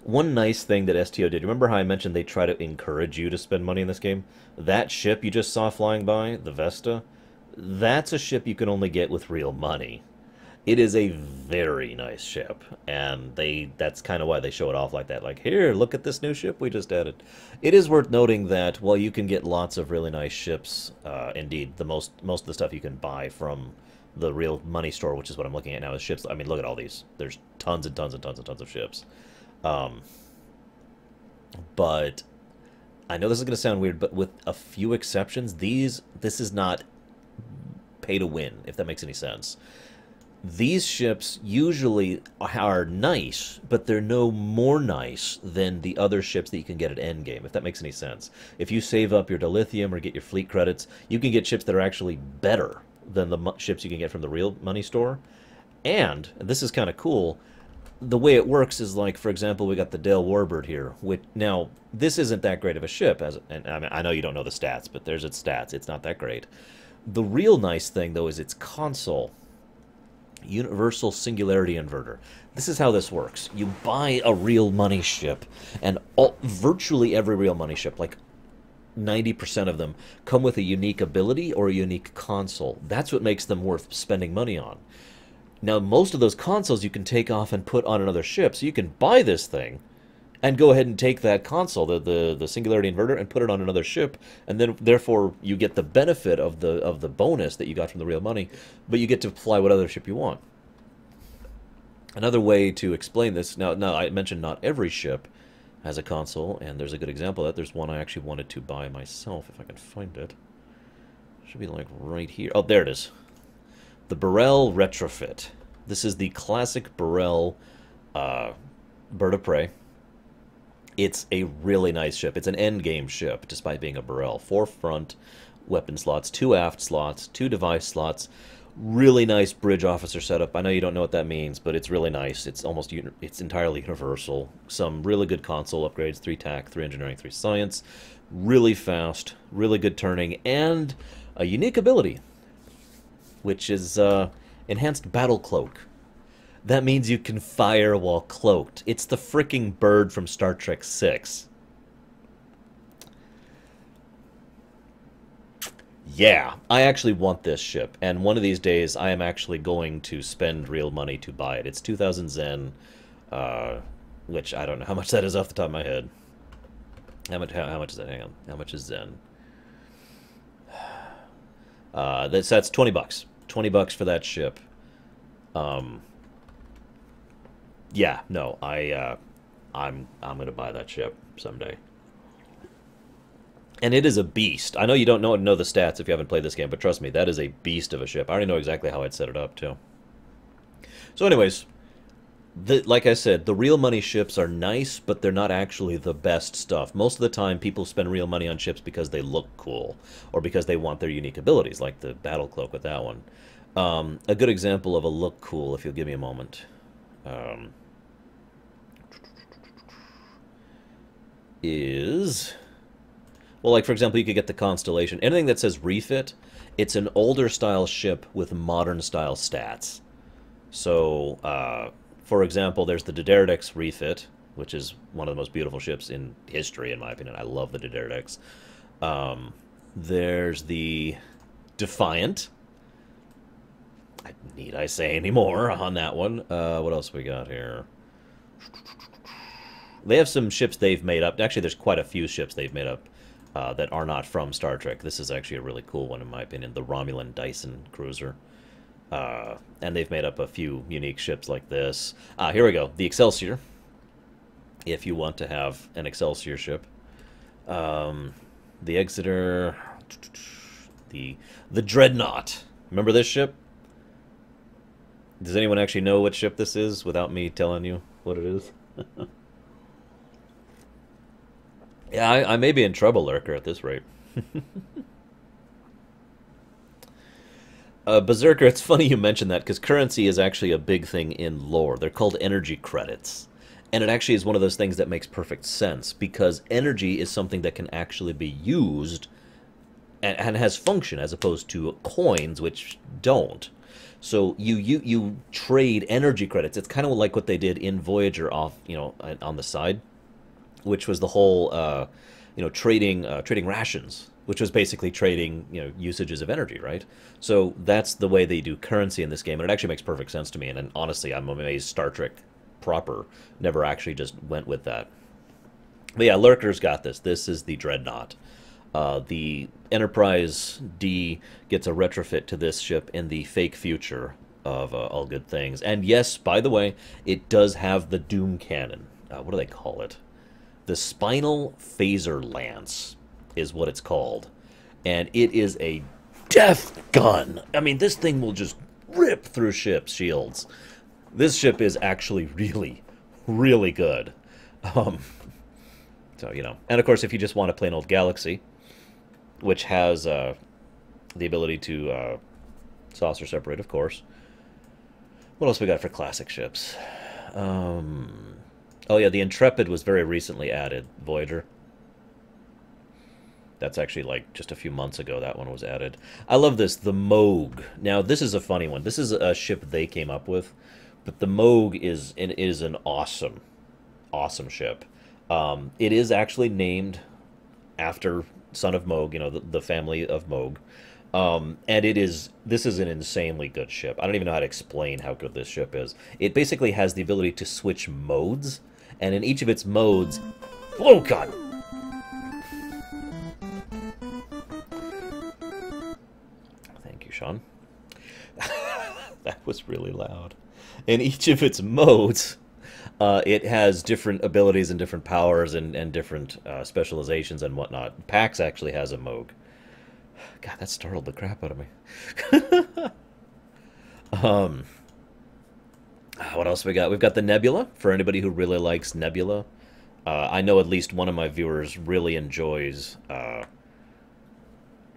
one nice thing that STO did, remember how I mentioned they try to encourage you to spend money in this game? That ship you just saw flying by, the Vesta, that's a ship you can only get with real money. It is a very nice ship, and that's kind of why they show it off like that. Like, here, look at this new ship we just added. It is worth noting that while you can get lots of really nice ships, indeed, most of the stuff you can buy from the real money store, which is what I'm looking at now, is ships. I mean, look at all these. There's tons and tons and tons and tons of ships. But I know this is going to sound weird, but with a few exceptions, this is not pay to win, if that makes any sense. These ships usually are nice, but they're no more nice than the other ships that you can get at endgame, if that makes any sense. If you save up your dilithium or get your fleet credits, you can get ships that are actually better than the ships you can get from the real money store. And this is kind of cool, the way it works is like, for example, we got the Dale Warbird here. Which, now, this isn't that great of a ship, and I mean, I know you don't know the stats, but there's its stats. It's not that great. The real nice thing, though, is its console. Universal Singularity Inverter. This is how this works. You buy a real money ship, and virtually every real money ship, like 90% of them, come with a unique ability or a unique console. That's what makes them worth spending money on. Now, most of those consoles you can take off and put on another ship, so you can buy this thing and go ahead and take that console, the Singularity Inverter, and put it on another ship, and then, therefore, you get the benefit of the bonus that you got from the real money, but you get to fly whatever ship you want. Another way to explain this, now I mentioned not every ship has a console, and there's a good example of that. There's one I actually wanted to buy myself, if I can find it. Should be, like, right here. Oh, there it is. The Burrell Retrofit. This is the classic Burrell Bird of Prey. It's a really nice ship. It's an endgame ship, despite being a Burrell. 4 front weapon slots, 2 aft slots, 2 device slots. Really nice bridge officer setup. I know you don't know what that means, but it's really nice. It's it's entirely universal. Some really good console upgrades, 3 TAC, 3 engineering, 3 science. Really fast, really good turning, and a unique ability, which is enhanced battle cloak. That means you can fire while cloaked. It's the fricking bird from Star Trek VI. Yeah, I actually want this ship, and one of these days I am actually going to spend real money to buy it. It's 2,000 Zen, which I don't know how much that is off the top of my head. How much is that? Hang on. How much is Zen? That's 20 bucks. 20 bucks for that ship. Yeah, no, I'm gonna buy that ship someday. And it is a beast. I know you don't know the stats if you haven't played this game, but trust me, that is a beast of a ship. I already know exactly how I'd set it up, too. So anyways, like I said, the real money ships are nice, but they're not actually the best stuff. Most of the time, people spend real money on ships because they look cool, or because they want their unique abilities, like the battle cloak with that one. A good example of a look cool, if you'll give me a moment, is... Well, like, for example, you could get the Constellation. Anything that says refit, it's an older style ship with modern style stats. So, for example, there's the Diderdex refit, which is one of the most beautiful ships in history, in my opinion. I love the Diderdex. There's the Defiant. Need I say any more on that one? What else we got here? They have some ships they've made up. Actually, there's quite a few ships they've made up that are not from Star Trek. This is actually a really cool one, in my opinion. The Romulan Dyson cruiser. And they've made up a few unique ships like this. Here we go. The Excelsior. If you want to have an Excelsior ship. The Exeter. The Dreadnought. Remember this ship? Does anyone actually know what ship this is without me telling you what it is? Yeah, I may be in trouble, Lurker, at this rate. Berserker, it's funny you mentioned that, because currency is actually a big thing in lore. They're called energy credits. And it actually is one of those things that makes perfect sense, because energy is something that can actually be used and has function, as opposed to coins, which don't. So you trade energy credits. It's kind of like what they did in Voyager off, on the side, which was the whole, trading rations, which was basically trading, usages of energy, right? So that's the way they do currency in this game, and it actually makes perfect sense to me. And honestly, I'm amazed Star Trek proper never actually just went with that. But yeah, Lurker's got this. This is the Dreadnought. The Enterprise D gets a retrofit to this ship in the fake future of All Good Things. And yes, by the way, it does have the Doom Cannon. What do they call it? The Spinal Phaser Lance is what it's called. And it is a death gun. I mean, this thing will just rip through ships' shields. This ship is actually really, really good. So, And of course, if you just want to play an old Galaxy, which has the ability to saucer separate, of course. What else we got for classic ships? Oh yeah, the Intrepid was very recently added, Voyager. That's actually like just a few months ago that one was added. I love this, the Moog. Now, this is a funny one. This is a ship they came up with, but the Moog is an awesome, awesome ship. It is actually named after Son of Moog, the family of Moog. And this is an insanely good ship. I don't even know how to explain how good this ship is. It basically has the ability to switch modes, and in each of its modes... Oh, God! Thank you, Sean. That was really loud. In each of its modes... it has different abilities and different powers and different specializations and whatnot. PAX actually has a Moog. God, that startled the crap out of me. What else we got? We've got the Nebula, for anybody who really likes Nebula. I know at least one of my viewers really enjoys the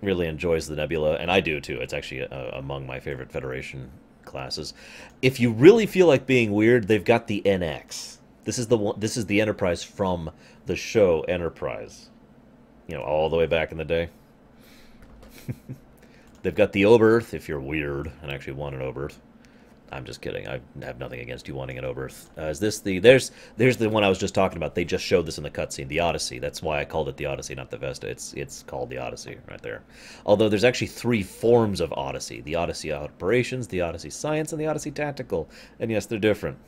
Nebula, and I do too. It's actually among my favorite Federation classes. If you really feel like being weird, they've got the NX. This is the one. This is the Enterprise from the show Enterprise. All the way back in the day. They've got the Oberth, if you're weird and actually want an Oberth. I'm just kidding. I have nothing against you wanting an Oberth. Is this the... There's the one I was just talking about. They just showed this in the cutscene, the Odyssey. That's why I called it the Odyssey, not the Vesta. It's called the Odyssey right there. Although there's actually 3 forms of Odyssey. The Odyssey Operations, the Odyssey Science, and the Odyssey Tactical. And yes, they're different.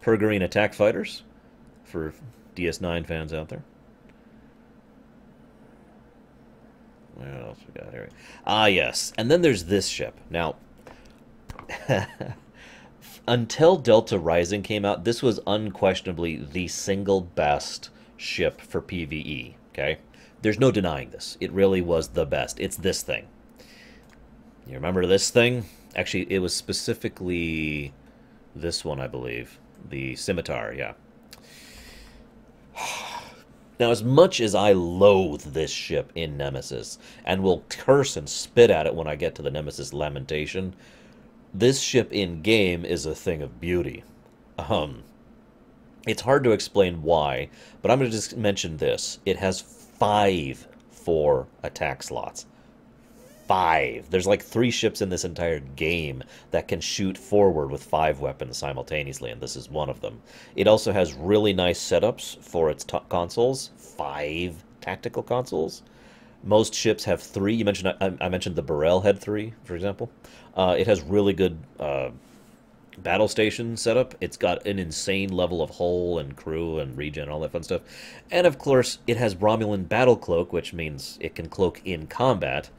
Pergarine Attack Fighters, for DS9 fans out there. What else we got here? Ah, yes. And then there's this ship. Now, until Delta Rising came out, this was unquestionably the single best ship for PvE, okay? There's no denying this. It really was the best. It's this thing. You remember this thing? Actually, it was specifically this one, I believe. The Scimitar, yeah. Now, as much as I loathe this ship in Nemesis, and will curse and spit at it when I get to the Nemesis Lamentation, this ship in-game is a thing of beauty. It's hard to explain why, but I'm going to just mention this. It has 5 4-attack slots. 5. There's like 3 ships in this entire game that can shoot forward with 5 weapons simultaneously, and this is one of them. It also has really nice setups for its consoles. 5 tactical consoles. Most ships have 3. You mentioned I mentioned the Burrell had 3, for example. It has really good battle station setup. It's got an insane level of hull and crew and regen and all that fun stuff. And of course, it has Romulan battle cloak, which means it can cloak in combat.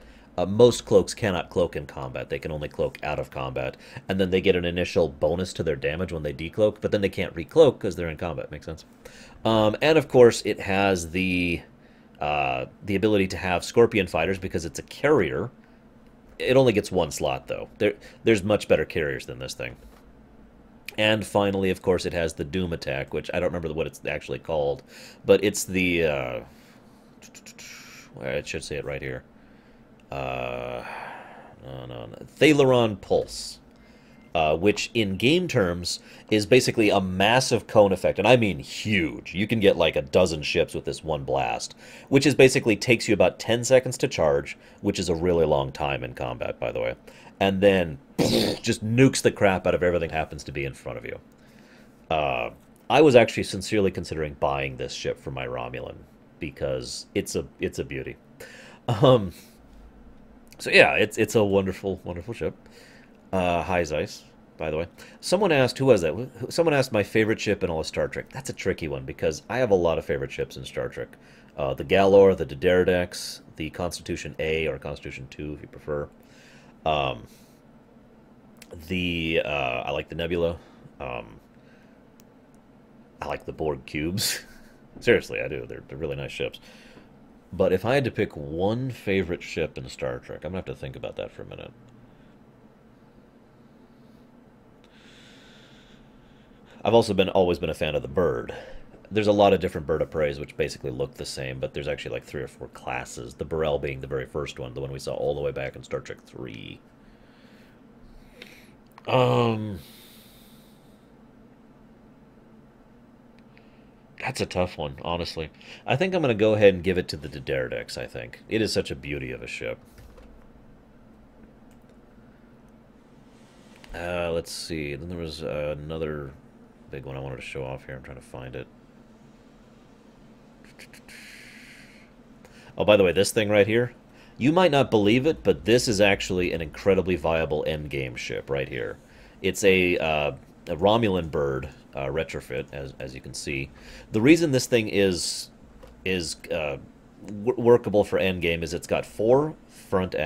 Most cloaks cannot cloak in combat. They can only cloak out of combat. And then they get an initial bonus to their damage when they decloak, but then they can't recloak because they're in combat. Makes sense? And of course, it has the ability to have Scorpion fighters because it's a carrier. It only gets 1 slot, though. There's much better carriers than this thing. And finally, of course, it has the Doom attack, which I don't remember what it's actually called, but it's the... I should say it right here. No. Thaleron Pulse. which in game terms is basically a massive cone effect, and I mean huge. You can get like a dozen ships with this one blast, which is basically takes you about 10 seconds to charge, which is a really long time in combat, by the way, and then just nukes the crap out of everything that happens to be in front of you. I was actually sincerely considering buying this ship for my Romulan because it's a beauty. So yeah, it's a wonderful ship. Hi Zeiss, by the way. Someone asked, who was that? Someone asked my favorite ship in all of Star Trek. That's a tricky one because I have a lot of favorite ships in Star Trek. The Galor, the D'Deridex, the Constitution A or Constitution 2 if you prefer. I like the Nebula. I like the Borg cubes. Seriously, I do. They're really nice ships. But if I had to pick one favorite ship in Star Trek, I'm gonna have to think about that for a minute. I've also always been a fan of the bird. There's a lot of different bird of preys which basically look the same, but there's actually like 3 or 4 classes. The Burrell being the very first one, the one we saw all the way back in Star Trek 3. That's a tough one, honestly. I think I'm going to go ahead and give it to the D'Deridex, I think. It is such a beauty of a ship. Let's see. Then there was another big one I wanted to show off here. I'm trying to find it. Oh, by the way, this thing right here, you might not believe it, but this is actually an incredibly viable endgame ship right here. It's a Romulan bird retrofit, as you can see. The reason this thing is workable for endgame is it's got 4 front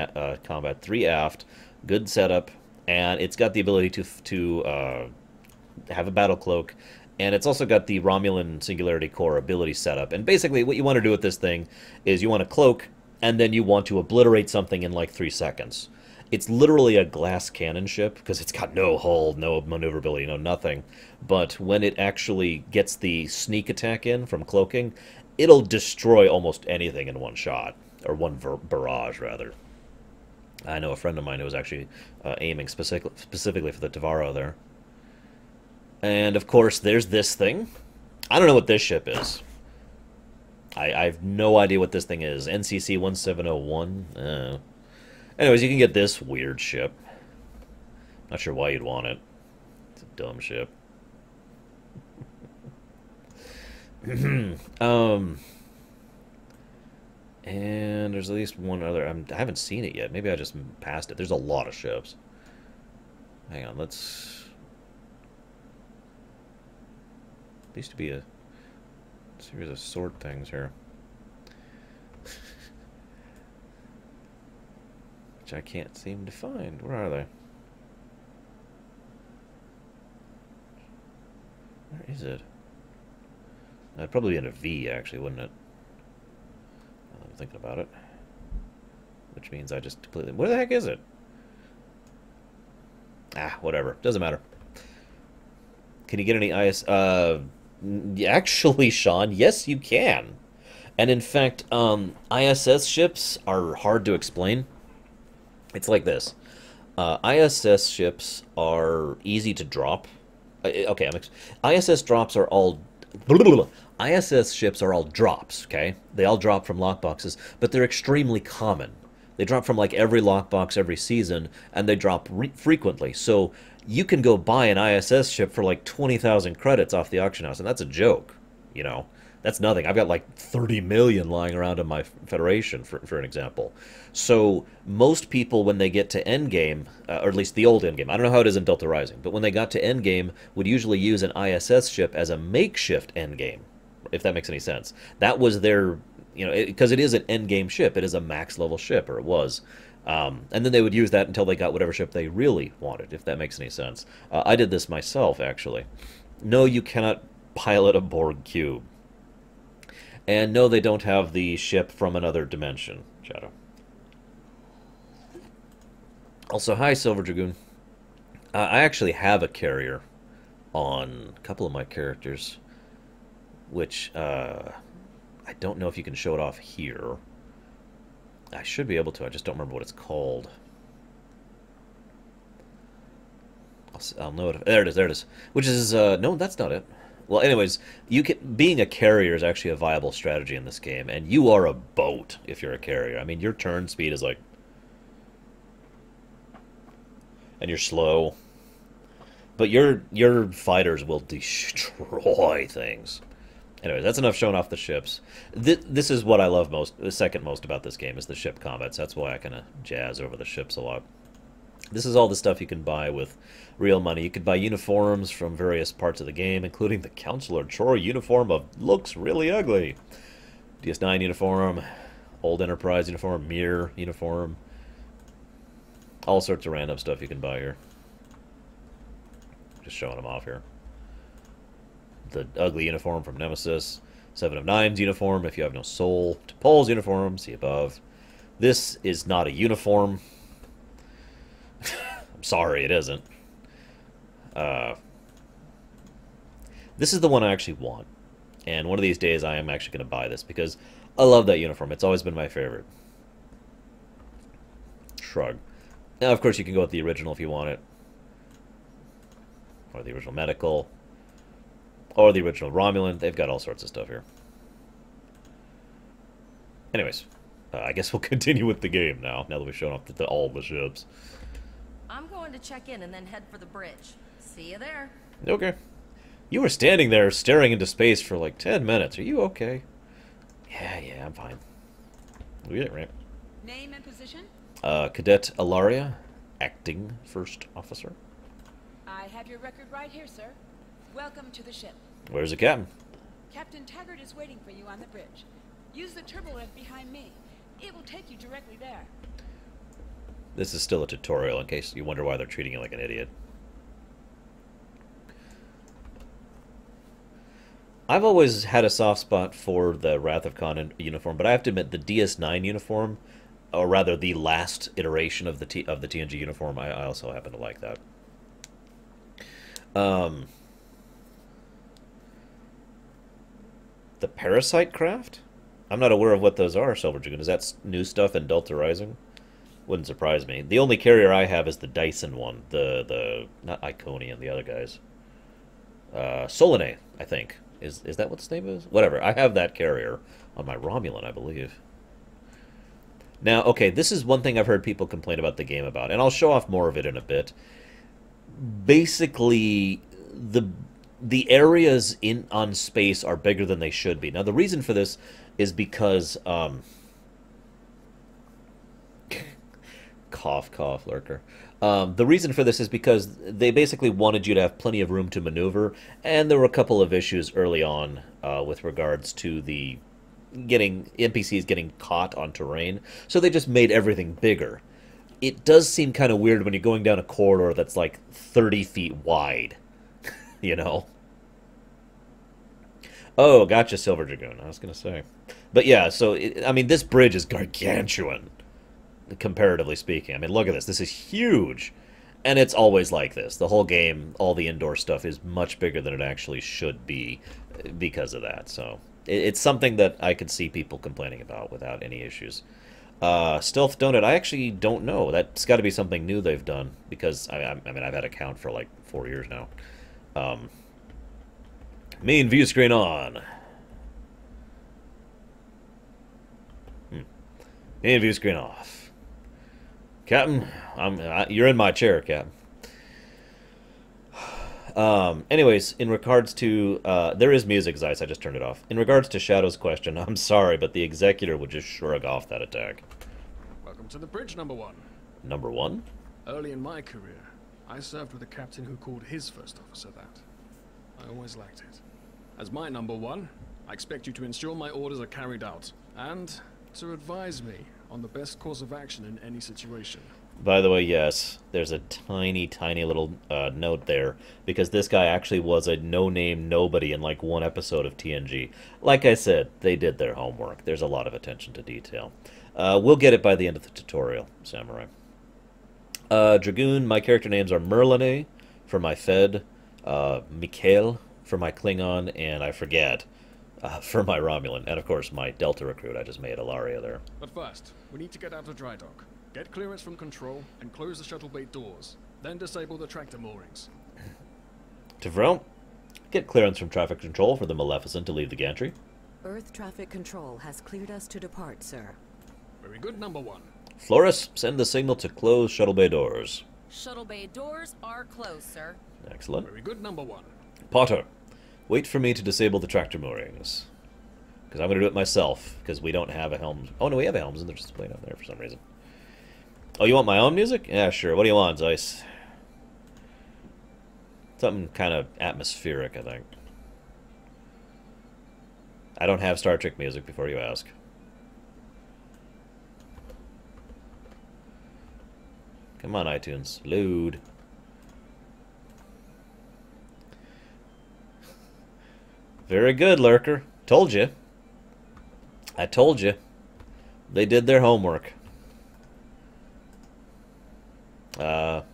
combat, 3 aft, good setup, and it's got the ability to have a battle cloak, and it's also got the Romulan Singularity Core ability setup. And basically what you want to do with this thing is you want to cloak, and then you want to obliterate something in like 3 seconds. It's literally a glass cannon ship, because it's got no hull, no maneuverability, no nothing. But when it actually gets the sneak attack in from cloaking, it'll destroy almost anything in one shot. Or one barrage, rather. I know a friend of mine who was actually aiming specifically for the Tavaro there. And, of course, there's this thing. I don't know what this ship is. I have no idea what this thing is. NCC 1701? Anyways, you can get this weird ship. Not sure why you'd want it. It's a dumb ship. And there's at least one other. I haven't seen it yet. Maybe I just passed it. There's a lot of ships. Hang on, let's... There used to be a series of sort things here. Which I can't seem to find. Where are they? Where is it? That'd probably be in a V, actually, wouldn't it? I'm thinking about it. Which means I just completely... Where the heck is it? Ah, whatever. Doesn't matter. Can you get any IS... Actually, Sean, yes, you can. And in fact, ISS ships are hard to explain. It's like this. ISS ships are easy to drop. Okay, ISS drops are all... ISS ships are all drops, okay? They all drop from lockboxes, but they're extremely common. They drop from like every lockbox every season, and they drop frequently. So you can go buy an ISS ship for like 20,000 credits off the auction house, and that's a joke, you know? That's nothing. I've got like 30 million lying around in my Federation, for an example. So most people, when they get to Endgame, or at least the old Endgame, I don't know how it is in Delta Rising, but when they got to Endgame, would usually use an ISS ship as a makeshift Endgame, if that makes any sense. That was their, you know, because it is an Endgame ship. It is a max-level ship, or it was. And then they would use that until they got whatever ship they really wanted, if that makes any sense. I did this myself, actually. No, you cannot pilot a Borg cube. And no, they don't have the ship from another dimension, Shadow. Also, hi, Silver Dragoon. I actually have a carrier on a couple of my characters, which I don't know if you can show it off here. I should be able to, I just don't remember what it's called. I'll know it. There it is. There it is. Which is no, that's not it. Well, anyways, being a carrier is actually a viable strategy in this game, and you are a boat if you're a carrier. I mean, your turn speed is like, and you're slow, but your fighters will destroy things. Anyways, that's enough showing off the ships. This is what I love most, the second most about this game is the ship combats. That's why I kind of jazz over the ships a lot. This is all the stuff you can buy with real money. You could buy uniforms from various parts of the game, including the Counselor Chor uniform of looks really ugly. DS9 uniform, Old Enterprise uniform, Mir uniform. All sorts of random stuff you can buy here. Just showing them off here. The ugly uniform from Nemesis. 7 of Nine's uniform if you have no soul. T'Pol's uniform, see above. This is not a uniform. I'm sorry, it isn't. This is the one I actually want. And one of these days I am actually going to buy this because I love that uniform. It's always been my favorite. Shrug. Now, of course, you can go with the original if you want it. Or the original medical. Or the original Romulan. They've got all sorts of stuff here. Anyways, I guess we'll continue with the game now that we've shown off all the ships. I'm going to check in and then head for the bridge. See you there. Okay. You were standing there staring into space for like 10 minutes. Are you okay? Yeah, I'm fine. We get it, right? Name and position? Cadet Ilaria, acting first officer. I have your record right here, sir. Welcome to the ship. Where's the captain? Captain Taggart is waiting for you on the bridge. Use the turbo lift behind me. It will take you directly there. This is still a tutorial in case you wonder why they're treating you like an idiot. I've always had a soft spot for the Wrath of Khan uniform, but I have to admit the DS9 uniform, or rather the last iteration of the TNG uniform, I also happen to like that. The Parasite Craft? I'm not aware of what those are, Silver Dragoon. Is that new stuff in Delta Rising? Wouldn't surprise me. The only carrier I have is the Dyson one. Not Iconian, the other guys. Solene, I think. Is that what its name is? Whatever. I have that carrier on my Romulan, I believe. Now, okay, this is one thing I've heard people complain about the game about, and I'll show off more of it in a bit. Basically, the areas on space are bigger than they should be. Now, the reason for this is because cough, cough, lurker. The reason for this is because they basically wanted you to have plenty of room to maneuver, and there were a couple of issues early on with regards to the NPCs getting caught on terrain, so they just made everything bigger. It does seem kind of weird when you're going down a corridor that's like 30 feet wide, you know? Oh, gotcha, Silver Dragoon, I was going to say. But yeah, so, I mean, this bridge is gargantuan, comparatively speaking. I mean, look at this. This is huge. And it's always like this. The whole game, all the indoor stuff is much bigger than it actually should be because of that. So it's something that I could see people complaining about without any issues. Stealth Donut, I actually don't know. That's got to be something new they've done because, I mean, I've had a count for like 4 years now. Main view screen on. Main view screen off. Captain, you're in my chair, Captain. Anyways, in regards to... there is music, Zeiss, I just turned it off. In regards to Shadow's question, I'm sorry, but the Executor would just shrug off that attack. Welcome to the bridge, number one. Number one? Early in my career, I served with a captain who called his first officer that. I always liked it. As my number one, I expect you to ensure my orders are carried out, and to advise me on the best course of action in any situation. By the way, yes, there's a tiny, tiny little note there, because this guy actually was a no-name nobody in like one episode of TNG. Like I said, they did their homework. There's a lot of attention to detail. We'll get it by the end of the tutorial, Samurai. Dragoon, my character names are Merlane for my Fed, Mikhail for my Klingon, and I forget for my Romulan, and of course my Delta recruit. I just made Ilaria there. But first, we need to get out of dry dock. Get clearance from control and close the shuttle bay doors. Then disable the tractor moorings. Tyrell, get clearance from traffic control for the Maleficent to leave the gantry. Earth traffic control has cleared us to depart, sir. Very good, number 1. Flores, send the signal to close shuttle bay doors. Shuttle bay doors are closed, sir. Excellent. Very good, number 1. Potter, wait for me to disable the tractor moorings. Because I'm going to do it myself, because we don't have a helm. Oh, no, we have a helms, and they're just playing up there for some reason. Oh, you want my own music? Yeah, sure. What do you want, Zeiss? Something kind of atmospheric, I think. I don't have Star Trek music, before you ask. Come on, iTunes. Load. Very good, Lurker. Told you. I told you. They did their homework. By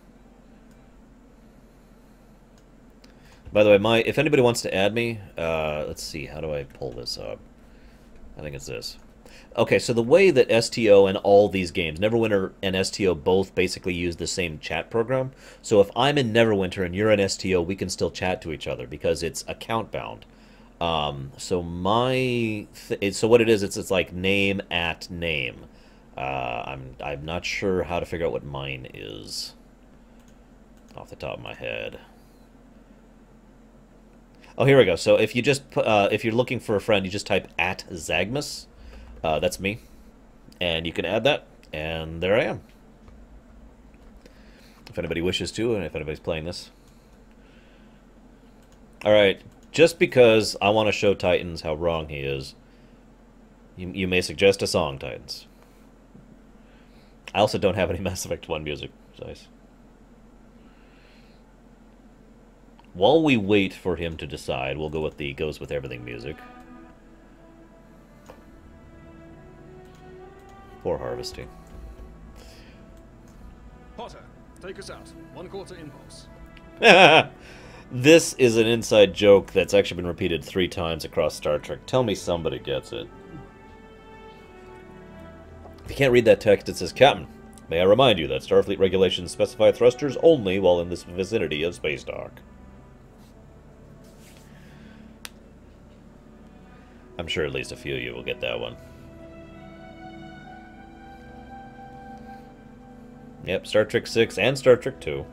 the way, if anybody wants to add me, let's see, how do I pull this up? I think it's this. Okay, so the way that STO and all these games, Neverwinter and STO both basically use the same chat program. So if I'm in Neverwinter and you're in STO, we can still chat to each other because it's account bound. So what it is, it's like name at name. I'm not sure how to figure out what mine is off the top of my head. Oh, here we go. So if you just if you're looking for a friend, you just type @Zagmus. That's me, and you can add that, and there I am. If anybody wishes to, and if anybody's playing this. All right. Just because I want to show Titans how wrong he is, you may suggest a song, Titans. I also don't have any Mass Effect 1 music. Nice. While we wait for him to decide, we'll go with the Goes With Everything music. Poor Harvesty. Potter, take us out. 1/4 impulse. This is an inside joke that's actually been repeated 3 times across Star Trek. Tell me somebody gets it. If you can't read that text, it says, Captain, may I remind you that Starfleet regulations specify thrusters only while in this vicinity of space dock. I'm sure at least a few of you will get that one. Yep, Star Trek 6 and Star Trek 2.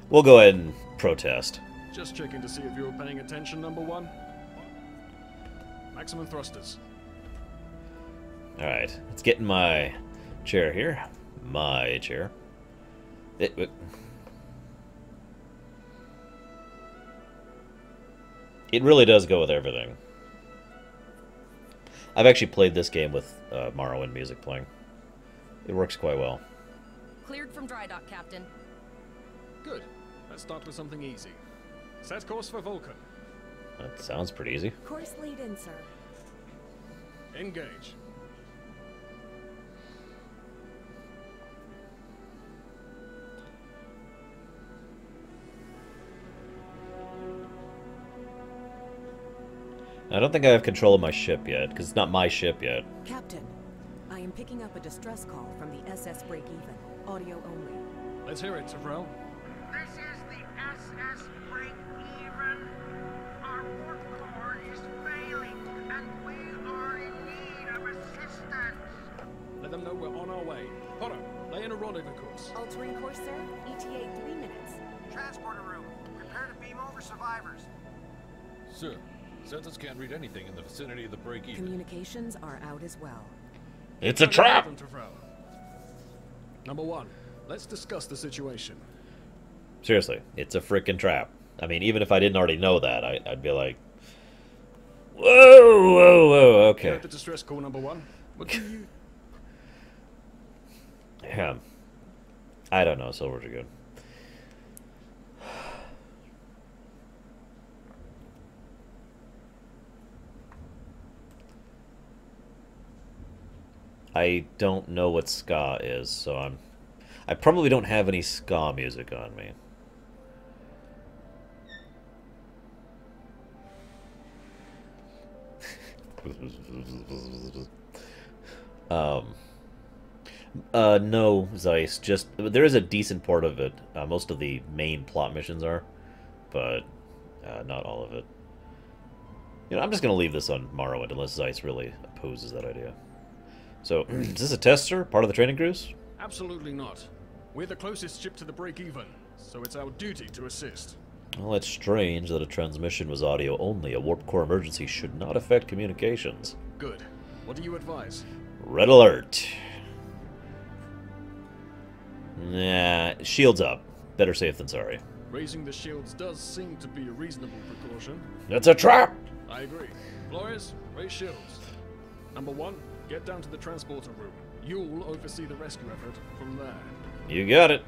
We'll go ahead and protest. Just checking to see if you were paying attention, number 1. Maximum thrusters. Alright, let's get in my chair here. My chair. It really does go with everything. I've actually played this game with Morrowind music playing. It works quite well. Cleared from dry dock, Captain. Good. Let's start with something easy. Set course for Vulcan. That sounds pretty easy. Course lead in, sir. Engage. I don't think I have control of my ship yet, because it's not my ship yet. Captain, I am picking up a distress call from the SS Break-Even. Audio only. Let's hear it, Tyrell. This is the SS Break-Even. Our port core is failing, and we are in need of assistance. Let them know we're on our way. Potter, lay in a rendezvous course. Altering course, sir. ETA 3 minutes. Transporter room. Prepare to beam over survivors. Sir, Sentinels can't read anything in the vicinity of the break-even. Communications are out as well. It's a trap! Number 1, let's discuss the situation. Seriously, it's a frickin' trap. I mean, even if I didn't already know that, I'd be like, whoa, whoa, whoa, okay. Heard the distress call, number 1. What do you... Yeah. I don't know, Silvers are good. I don't know what ska is, so I probably don't have any ska music on me. No, Zeiss. Just there is a decent part of it. Most of the main plot missions are, but not all of it. You know, I'm just gonna leave this on Morrowind unless Zeiss really opposes that idea. So, is this a tester? Part of the training cruise? Absolutely not. We're the closest ship to the break-even, so it's our duty to assist. Well, it's strange that a transmission was audio only. A warp core emergency should not affect communications. Good. What do you advise? Red alert. Nah, shields up. Better safe than sorry. Raising the shields does seem to be a reasonable precaution. It's a trap! I agree. Flores, raise shields. Number 1, get down to the transporter room. You'll oversee the rescue effort from there. You got it.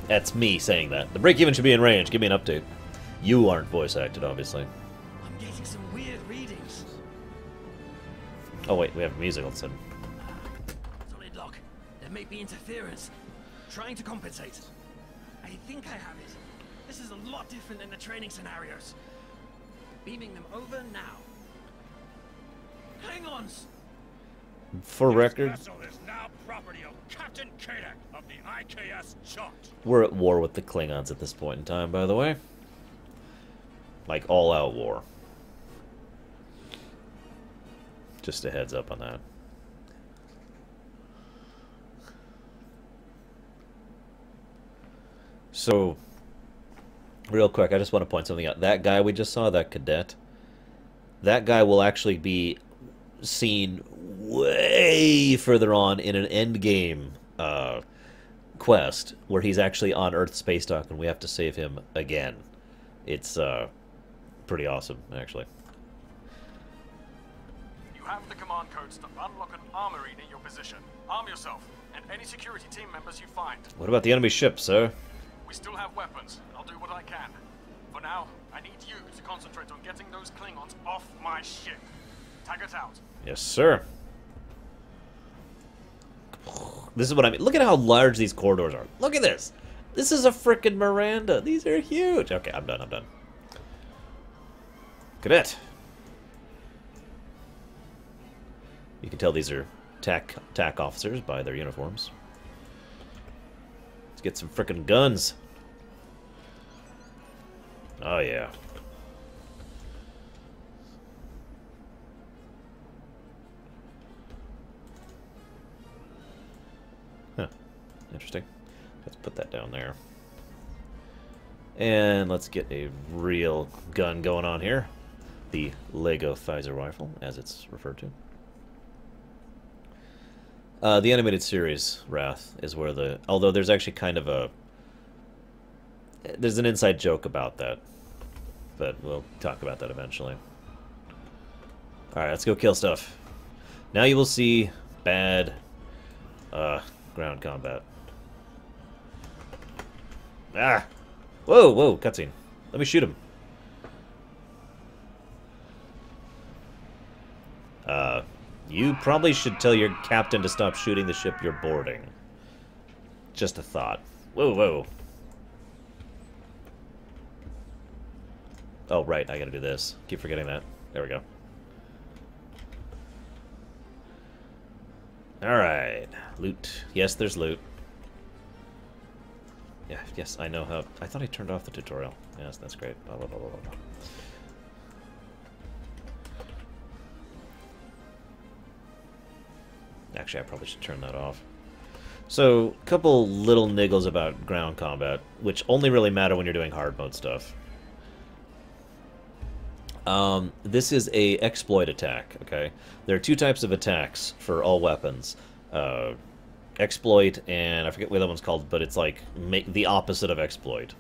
That's me saying that. The break-even should be in range. Give me an update. You aren't voice acted, obviously. I'm getting some weird readings. Oh wait, we have music all of a sudden. Solid lock. There may be interference. Trying to compensate. I think I have it. This is a lot different than the training scenarios. Beaming them over now. Hang-ons! For record, Vessel is now property of Captain Kadek of the IKS Jot. we're at war with the Klingons at this point in time, by the way. Like, all-out war. Just a heads up on that. So, real quick, I just want to point something out. That guy we just saw, that cadet, that guy will actually be seen way further on in an endgame quest where he's actually on Earth space dock and we have to save him again. It's pretty awesome, actually. You have the command codes to unlock an armory near your position. Arm yourself, and any security team members you find. What about the enemy ship, sir? We still have weapons. I'll do what I can. For now, I need you to concentrate on getting those Klingons off my ship. Taggart out. Yes, sir. This is what I mean. Look at how large these corridors are. Look at this. This is a frickin' Miranda. These are huge. Okay, I'm done. I'm done. Cadet. You can tell these are TAC officers by their uniforms. Let's get some frickin' guns. Oh, yeah. Huh. Interesting. Let's put that down there. And let's get a real gun going on here. The Lego Pfizer rifle, as it's referred to. The animated series, Wrath, is where the... Although there's actually kind of a... There's an inside joke about that. But we'll talk about that eventually. Alright, let's go kill stuff. Now you will see bad ground combat. Ah! Whoa, whoa, cutscene. Let me shoot him. You probably should tell your captain to stop shooting the ship you're boarding. Just a thought. Whoa, whoa. Oh, right, I gotta do this. Keep forgetting that. There we go. Alright. Loot. Yes, there's loot. Yeah, yes, I know how... I thought I turned off the tutorial. Yes, that's great. Blah, blah, blah, blah, blah. Actually, I probably should turn that off. So, a couple little niggles about ground combat, which only really matter when you're doing hard mode stuff. This is a exploit attack, okay? There are two types of attacks for all weapons. Exploit, and I forget what the other one's called, but it's like the opposite of exploit.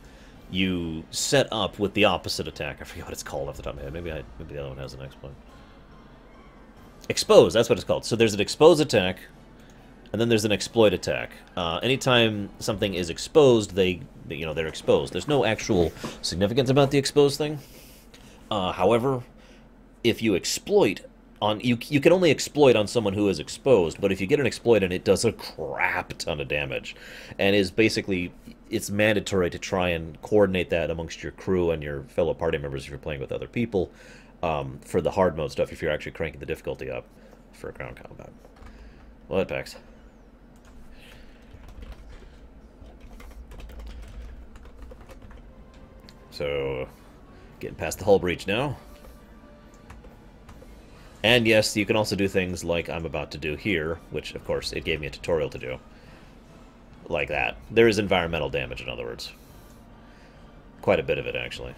You set up with the opposite attack. I forget what it's called off the top of my head. Maybe the other one has an exploit. Expose, that's what it's called. So there's an expose attack, and then there's an exploit attack. Anytime something is exposed, they're exposed. There's no actual significance about the exposed thing. However, if you exploit on you can only exploit on someone who is exposed, but if you get an exploit and it does a crap ton of damage, and is basically, it's mandatory to try and coordinate that amongst your crew and your fellow party members if you're playing with other people, for the hard mode stuff if you're actually cranking the difficulty up for ground combat. What packs? So, getting past the hull breach now. And yes, you can also do things like I'm about to do here, which, of course, it gave me a tutorial to do. Like that. There is environmental damage, in other words. Quite a bit of it, actually.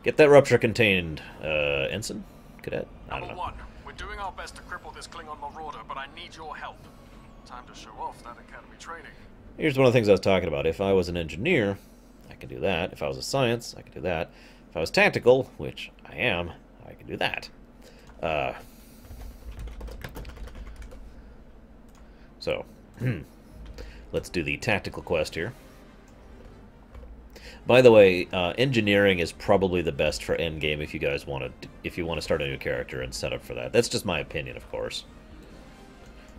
Get that rupture contained, Ensign? Cadet? I don't know. Number 1, we're doing our best to cripple this Klingon marauder, but I need your help. Time to show off that academy training. Here's one of the things I was talking about. If I was an engineer, I could do that. If I was a science, I could do that. If I was tactical, which I am, I could do that. So, let's do the tactical quest here. By the way, engineering is probably the best for endgame if you guys want to, if you want to start a new character and set up for that. That's just my opinion, of course.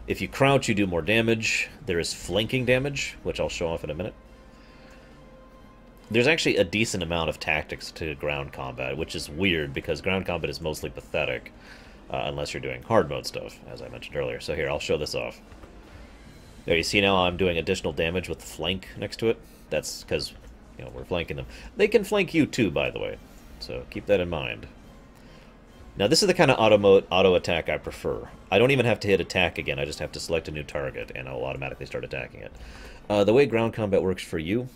If you crouch, you do more damage. There is flanking damage, which I'll show off in a minute. There's actually a decent amount of tactics to ground combat, which is weird because ground combat is mostly pathetic, unless you're doing hard mode stuff, as I mentioned earlier. So here, I'll show this off. There, you see now I'm doing additional damage with the flank next to it. That's because, you know, we're flanking them. They can flank you too, by the way, so keep that in mind. Now, this is the kind of auto attack I prefer. I don't even have to hit attack again. I just have to select a new target, and I'll automatically start attacking it. The way ground combat works for you,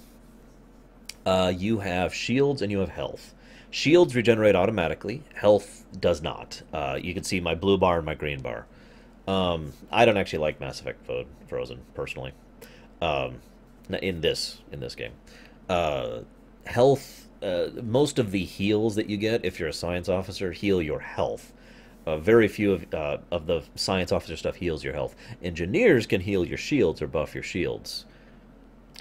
you have shields and you have health. Shields regenerate automatically. Health does not. You can see my blue bar and my green bar. I don't actually like Mass Effect Frozen, personally, in this game. Health, most of the heals that you get, if you're a science officer, heal your health. Very few of the science officer stuff heals your health. Engineers can heal your shields or buff your shields.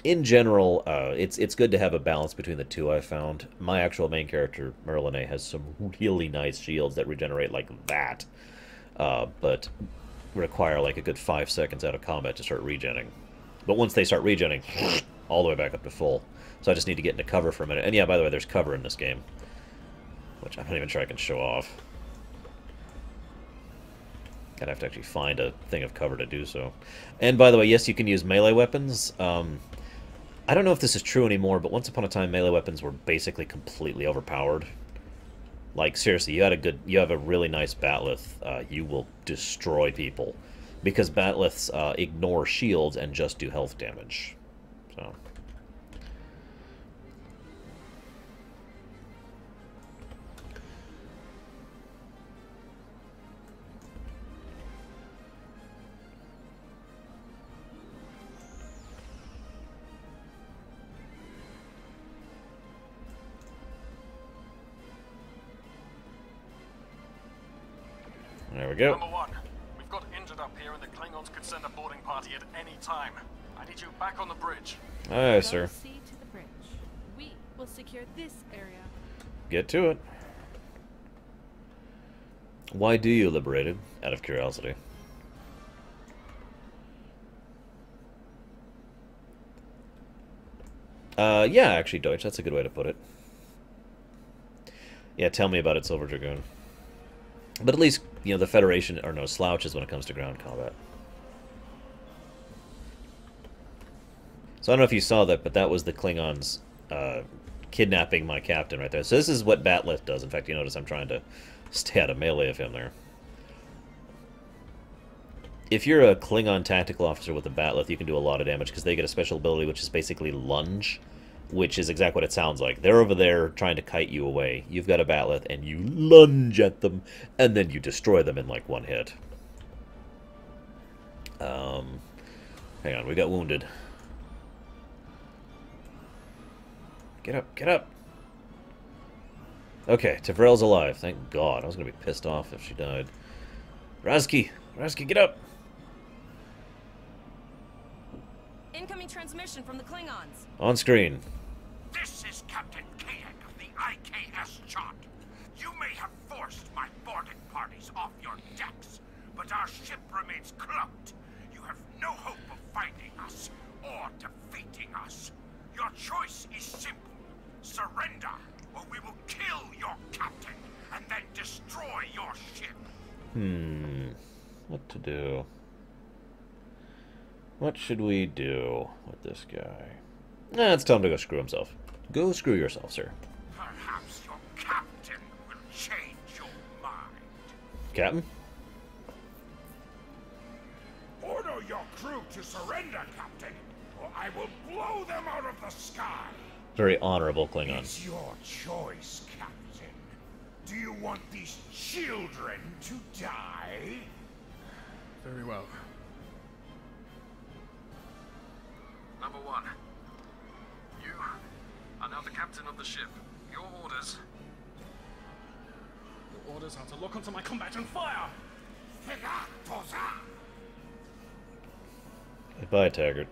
In general, it's good to have a balance between the two, I've found. My actual main character, Merlin, has some really nice shields that regenerate like that, but require like a good 5 seconds out of combat to start regenning. But once they start regenning, all the way back up to full. So I just need to get into cover for a minute. And yeah, by the way, there's cover in this game, which I'm not even sure I can show off. I'd have to actually find a thing of cover to do so. And by the way, yes, you can use melee weapons. I don't know if this is true anymore, but once upon a time, melee weapons were basically completely overpowered. Like, seriously, you have a really nice Batleth, you will destroy people. Because Batleths ignore shields and just do health damage. So... There we go. Number 1, we've got injured up here and the Klingons could send a boarding party at any time. I need you back on the bridge. Aye, sir. Proceed to the bridge. We will secure this area. Get to it. Why do you liberate it? Out of curiosity. Yeah, actually, Deutsch, that's a good way to put it. Yeah, tell me about it, Silver Dragoon. But at least, you know, the Federation are no slouches when it comes to ground combat. So I don't know if you saw that, but that was the Klingons kidnapping my captain right there. So this is what Batleth does. In fact, you notice I'm trying to stay out of melee of him there. If you're a Klingon tactical officer with a Batleth, you can do a lot of damage because they get a special ability which is basically lunge, which is exactly what it sounds like. They're over there trying to kite you away. You've got a Batleth, and you lunge at them, and then you destroy them in like one hit. Hang on, we got wounded. Get up, get up! Okay, Tavrel's alive, thank God. I was going to be pissed off if she died. Razki, get up! Incoming transmission from the Klingons. On screen. This is Captain Kadek of the IKS Chant. You may have forced my boarding party's but our ship remains cloaked. You have no hope of finding us or defeating us. Your choice is simple. Surrender, or we will kill your captain and then destroy your ship. What to do? What should we do with this guy? It's time to go screw himself. Go screw yourself, sir. Perhaps your captain will change your mind. Captain? Order your crew to surrender, Captain, or I will blow them out of the sky. Very honorable Klingon. It's your choice, Captain. Do you want these children to die? Very well. Number 1. You are now the captain of the ship. Your orders... Your orders are to lock onto my combat and fire! Goodbye, Taggart.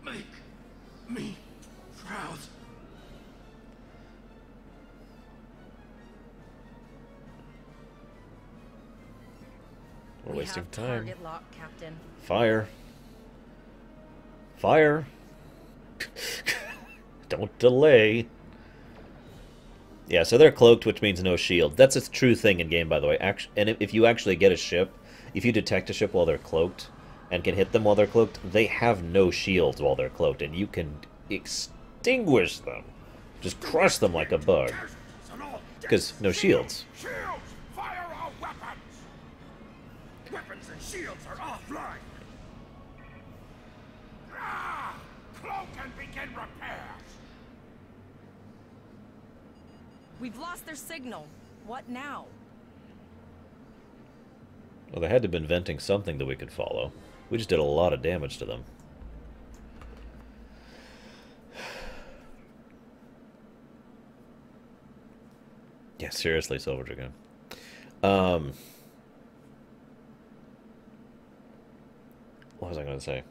Make me proud. We're wasting time. Target lock, Captain. Fire. Fire. Don't delay. Yeah, so they're cloaked, which means no shield. That's a true thing in game, by the way. And if you actually get a ship, if you detect a ship while they're cloaked and can hit them while they're cloaked, they have no shields while they're cloaked, and you can extinguish them. Just crush them like a bug. Because no shields. Shields! Fire our weapons! Weapons and shields are offline! Cloak and begin repairs! We've lost their signal. What now? Well, they had to have been venting something that we could follow. We just did a lot of damage to them. Yeah, seriously, Silver Dragoon. What was I going to say?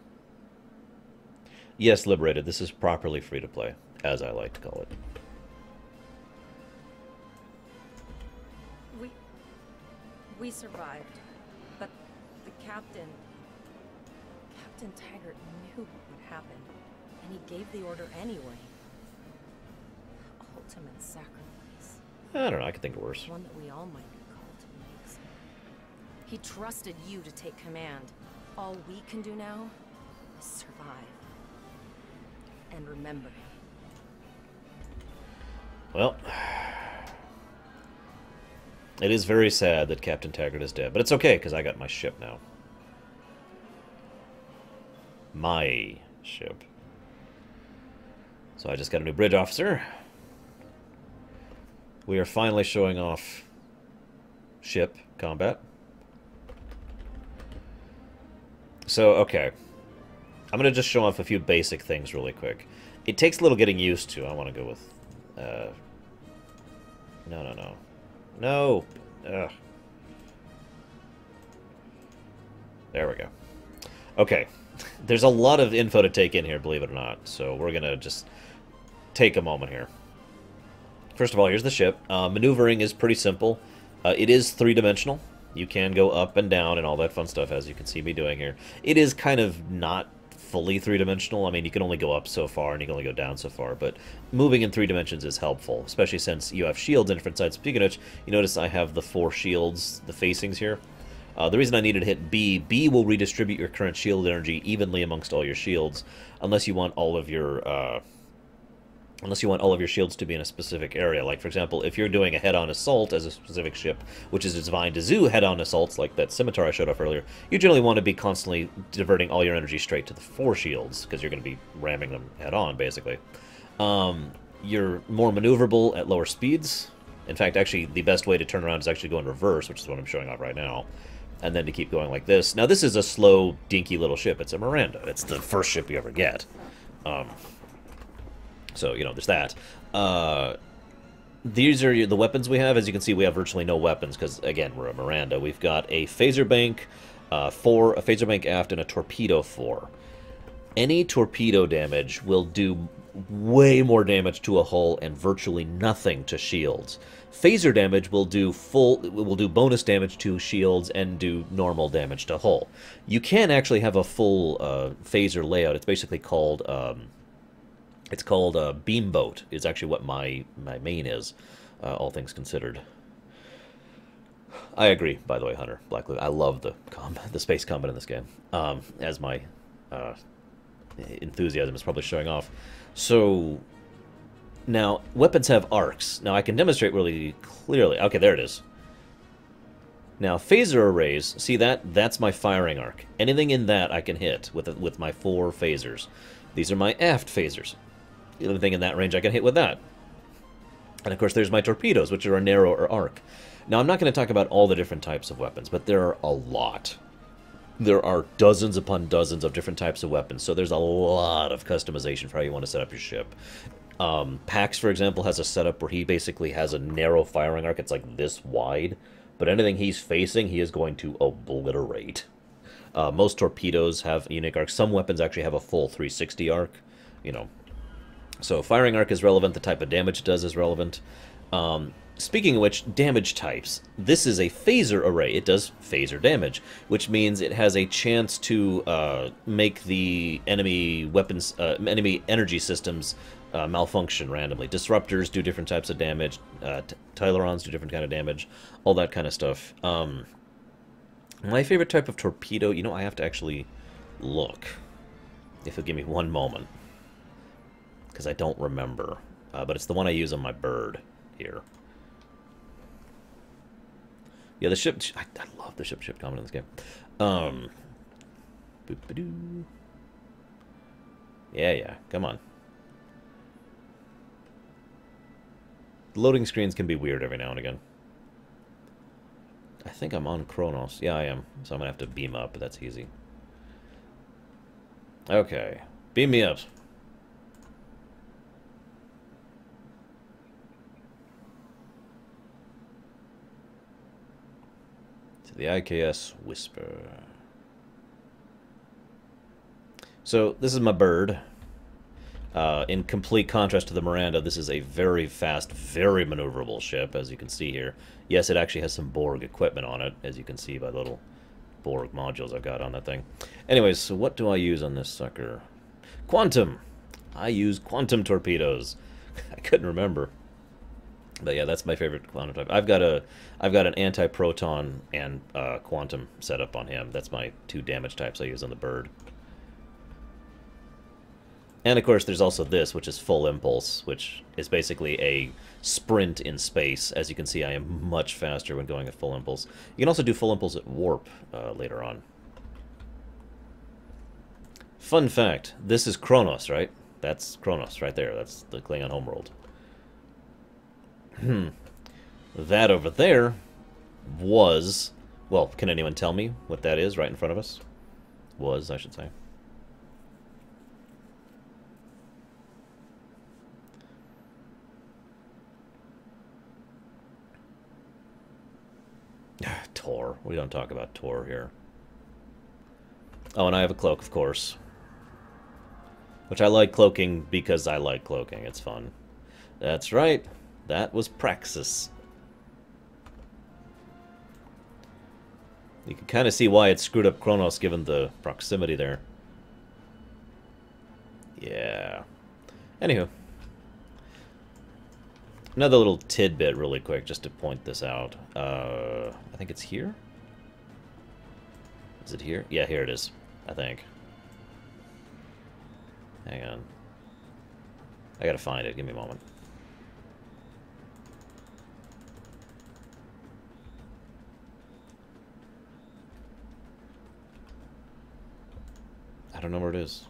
Yes, Liberated, this is properly free to play, as I like to call it. We survived, but the Captain Taggart knew what would happen, and he gave the order anyway. Ultimate sacrifice. I don't know, I could think of worse. One that we all might be called to make. He trusted you to take command. All we can do now is survive. And remember him. Well, it is very sad that Captain Taggart is dead, but it's okay, because I got my ship now. My ship. So I just got a new bridge officer. We are finally showing off ship combat. So, okay. I'm going to just show off a few basic things really quick. It takes a little getting used to. I want to go with... No. No! Ugh. There we go. Okay. There's a lot of info to take in here, believe it or not. So we're going to just take a moment here. First of all, here's the ship. Maneuvering is pretty simple. It is three-dimensional. You can go up and down and all that fun stuff, as you can see me doing here. It is kind of not fully three-dimensional. I mean, you can only go up so far and you can only go down so far, but moving in 3 dimensions is helpful, especially since you have shields on different sides. Speaking of which, you notice I have the 4 shields, the facings here. The reason I needed to hit B will redistribute your current shield energy evenly amongst all your shields, unless you want all of your shields to be in a specific area. Like, for example, if you're doing a head-on assault as a specific ship, which is designed to do head-on assaults, like that scimitar I showed off earlier, you generally want to be constantly diverting all your energy straight to the 4 shields, because you're going to be ramming them head-on, basically. You're more maneuverable at lower speeds. In fact, actually, the best way to turn around is actually go in reverse, which is what I'm showing off right now. And then to keep going like this. Now, this is a slow, dinky little ship. It's a Miranda. It's the first ship you ever get. So, you know, there's that. These are the weapons we have. As you can see, we have virtually no weapons because, again, we're a Miranda. We've got a phaser bank, a phaser bank aft, and a torpedo 4. Any torpedo damage will do way more damage to a hull and virtually nothing to shields. Phaser damage will do bonus damage to shields and do normal damage to hull. You can actually have a full phaser layout. It's basically called Beamboat. Is actually what my main is, all things considered. I agree, by the way, Hunter Blackwood. I love the space combat in this game. As my enthusiasm is probably showing off. So now weapons have arcs. Now I can demonstrate really clearly. Okay, there it is. Now phaser arrays. See that's my firing arc. Anything in that I can hit with my 4 phasers. These are my aft phasers. Anything in that range I can hit with that. And of course there's my torpedoes, which are a narrower arc. Now I'm not going to talk about all the different types of weapons, but there are a lot. There are dozens upon dozens of different types of weapons, so there's a lot of customization for how you want to set up your ship. Pax, for example, has a setup where he basically has a narrow firing arc. It's like this wide, but anything he's facing, he is going to obliterate. Most torpedoes have a unique arc. Some weapons actually have a full 360 arc, you know. So firing arc is relevant. The type of damage it does is relevant. Speaking of which, damage types. This is a phaser array. It does phaser damage, which means it has a chance to make the enemy weapons, enemy energy systems malfunction randomly. Disruptors do different types of damage. Tylerons do different kind of damage. All that kind of stuff. My favorite type of torpedo, you know, I have to actually look. If you'll give me one moment. Because I don't remember. But it's the one I use on my bird here. Yeah, the ship... I love the ship combat in this game. Boop-a-doo. Yeah, come on. Loading screens can be weird every now and again. I think I'm on Kronos. Yeah, I am. So I'm going to have to beam up, but that's easy. Okay. Beam me up. The IKS Whisper. So, this is my bird. In complete contrast to the Miranda, this is a very fast, very maneuverable ship, as you can see here. Yes, it actually has some Borg equipment on it, as you can see by the little Borg modules I've got on that thing. Anyways, so what do I use on this sucker? Quantum! I use quantum torpedoes. I couldn't remember. But yeah, that's my favorite quantum type. I've got an anti-proton and quantum setup on him. That's my 2 damage types I use on the bird. And of course, there's also this, which is full impulse, which is basically a sprint in space. As you can see, I am much faster when going at full impulse. You can also do full impulse at warp later on. Fun fact: this is Kronos, right? That's Kronos right there. That's the Klingon homeworld. That over there was... Well, can anyone tell me what that is right in front of us? Was, I should say. Tor. We don't talk about Tor here. Oh, and I have a cloak, of course. Which I like cloaking because I like cloaking. It's fun. That's right. That was Praxis. You can kind of see why it screwed up Kronos given the proximity there. Yeah. Anywho. Another little tidbit really quick just to point this out. I think it's here? Is it here? Yeah, here it is. I think. Hang on. I gotta find it. Give me a moment. I don't know where it is.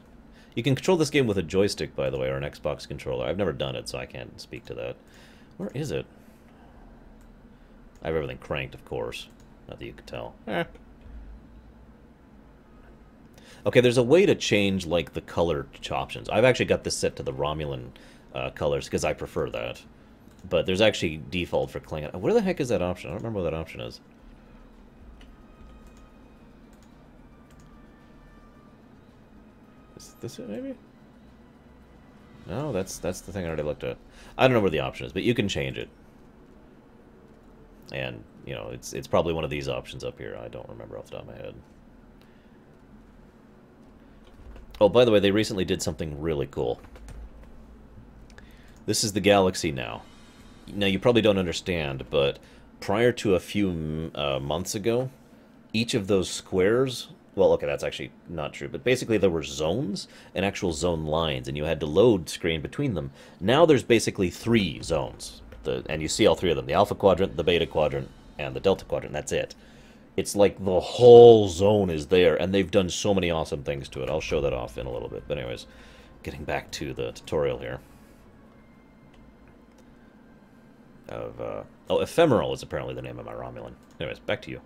You can control this game with a joystick, by the way, or an Xbox controller. I've never done it, so I can't speak to that. Where is it? I have everything cranked, of course. Not that you can tell. Okay, there's a way to change, like, the color options. I've actually got this set to the Romulan colors, because I prefer that. But there's actually default for Klingon. Where the heck is that option? I don't remember what that option is. Is this it, maybe? No, that's the thing I already looked at. I don't know where the option is, but you can change it. And, you know, it's probably one of these options up here. I don't remember off the top of my head. Oh, by the way, they recently did something really cool. This is the galaxy now. Now, you probably don't understand, but prior to a few months ago, each of those squares... Well, okay, that's actually not true, but basically there were zones and actual zone lines, and you had to load screen between them. Now there's basically 3 zones, and you see all 3 of them. The Alpha Quadrant, the Beta Quadrant, and the Delta Quadrant. That's it. It's like the whole zone is there, and they've done so many awesome things to it. I'll show that off in a little bit. But anyways, getting back to the tutorial here. Oh, Ephemeral is apparently the name of my Romulan. Anyways, back to you.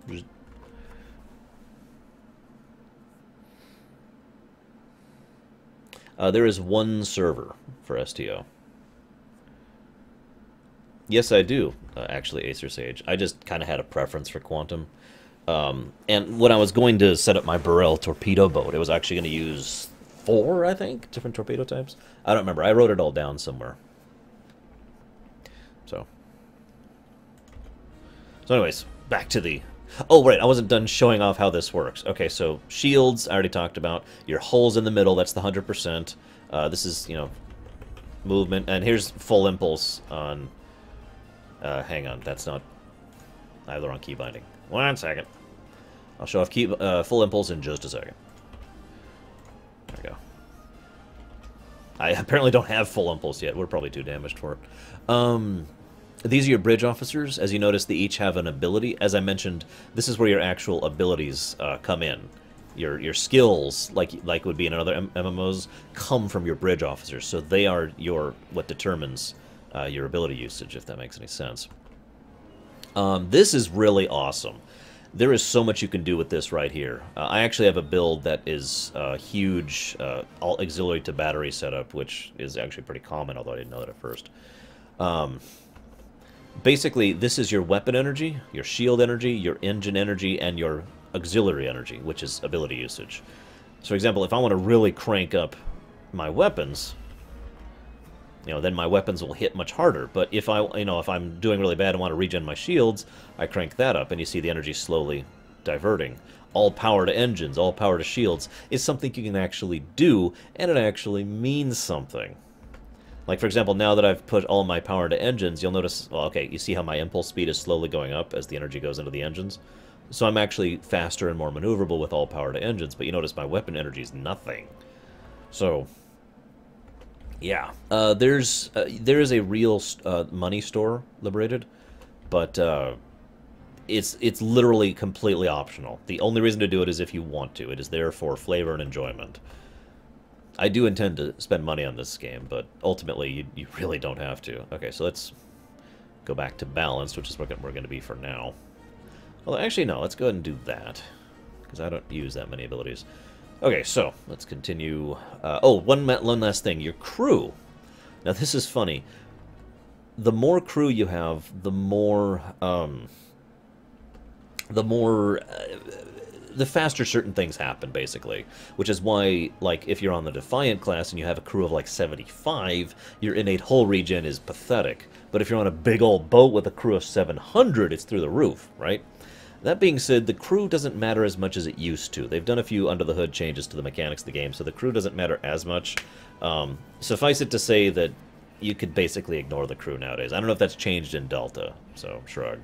There is 1 server for STO. Yes, I do, actually, Acer Sage. I just kind of had a preference for Quantum. And when I was going to set up my Burrell torpedo boat, it was actually going to use 4, I think, different torpedo types. I don't remember. I wrote it all down somewhere. So anyways, back to the... Oh, right, I wasn't done showing off how this works. Okay, so shields, I already talked about. Your holes in the middle, that's the 100%. This is, you know, movement. And here's full impulse on... hang on, that's not... I have the wrong key binding. 1 second. I'll show off full impulse in just a second. There we go. I apparently don't have full impulse yet. We're probably too damaged for it. These are your bridge officers. As you notice, they each have an ability. As I mentioned, this is where your actual abilities come in. Your skills, like would be in other MMOs, come from your bridge officers. So they are what determines your ability usage, if that makes any sense. This is really awesome. There is so much you can do with this right here. I actually have a build that is huge, all auxiliary to battery setup, which is actually pretty common, although I didn't know that at first. Basically, this is your weapon energy, your shield energy, your engine energy, and your auxiliary energy, which is ability usage. So, for example, if I want to really crank up my weapons, you know, then my weapons will hit much harder. But if if I'm doing really bad and want to regen my shields, I crank that up, and you see the energy slowly diverting. All power to engines, all power to shields is something you can actually do, and it actually means something. Like, for example, now that I've put all my power to engines, you'll notice, well, okay, you see how my impulse speed is slowly going up as the energy goes into the engines? So I'm actually faster and more maneuverable with all power to engines, but you notice my weapon energy is nothing. So, yeah. There is a real money store liberated, but it's literally completely optional. The only reason to do it is if you want to. It is there for flavor and enjoyment. I do intend to spend money on this game, but ultimately you really don't have to. Okay, so let's go back to balanced, which is what we're going to be for now. Well, actually, no, let's go ahead and do that, because I don't use that many abilities. Okay, so let's continue. One last thing. Your crew. Now, this is funny. The more crew you have, the faster certain things happen, basically. Which is why, like, if you're on the Defiant class and you have a crew of, like, 75, your innate hull regen is pathetic. But if you're on a big old boat with a crew of 700, it's through the roof, right? That being said, the crew doesn't matter as much as it used to. They've done a few under-the-hood changes to the mechanics of the game, so the crew doesn't matter as much. Suffice it to say that you could basically ignore the crew nowadays. I don't know if that's changed in Delta, so shrug.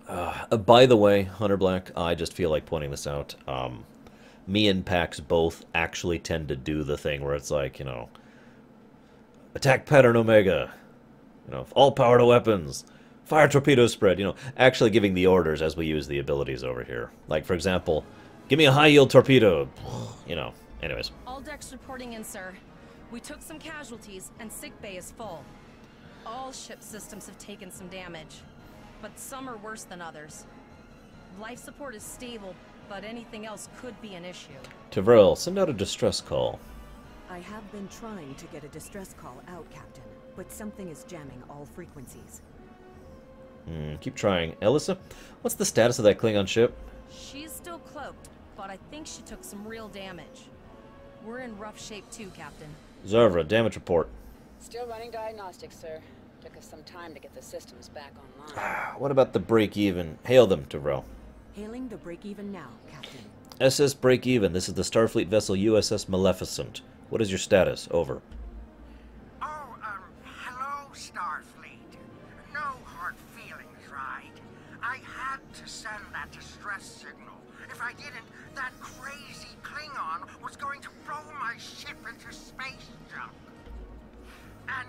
By the way, Hunter Black, I just feel like pointing this out. Me and Pax both actually tend to do the thing where it's like, you know, attack pattern Omega, you know, all power to weapons, fire torpedo spread, you know, actually giving the orders as we use the abilities over here. Like, for example, give me a high-yield torpedo, you know, anyways. All decks reporting in, sir. We took some casualties, and sickbay is full. All ship systems have taken some damage, but some are worse than others. Life support is stable, but anything else could be an issue. Tavril, send out a distress call. I have been trying to get a distress call out, Captain, but something is jamming all frequencies. Keep trying. Elissa, what's the status of that Klingon ship? She's still cloaked, but I think she took some real damage. We're in rough shape too, Captain. Zarva, damage report. Still running diagnostics, sir. Took us some time to get the systems back online. What about the break-even? Hail them, Devrel. Hailing the break-even now, Captain. SS break-even. This is the Starfleet vessel USS Maleficent. What is your status? Over. Oh, hello, Starfleet. No hard feelings, right? I had to send that distress signal. If I didn't, that crazy Klingon was going to blow my ship into space junk. And,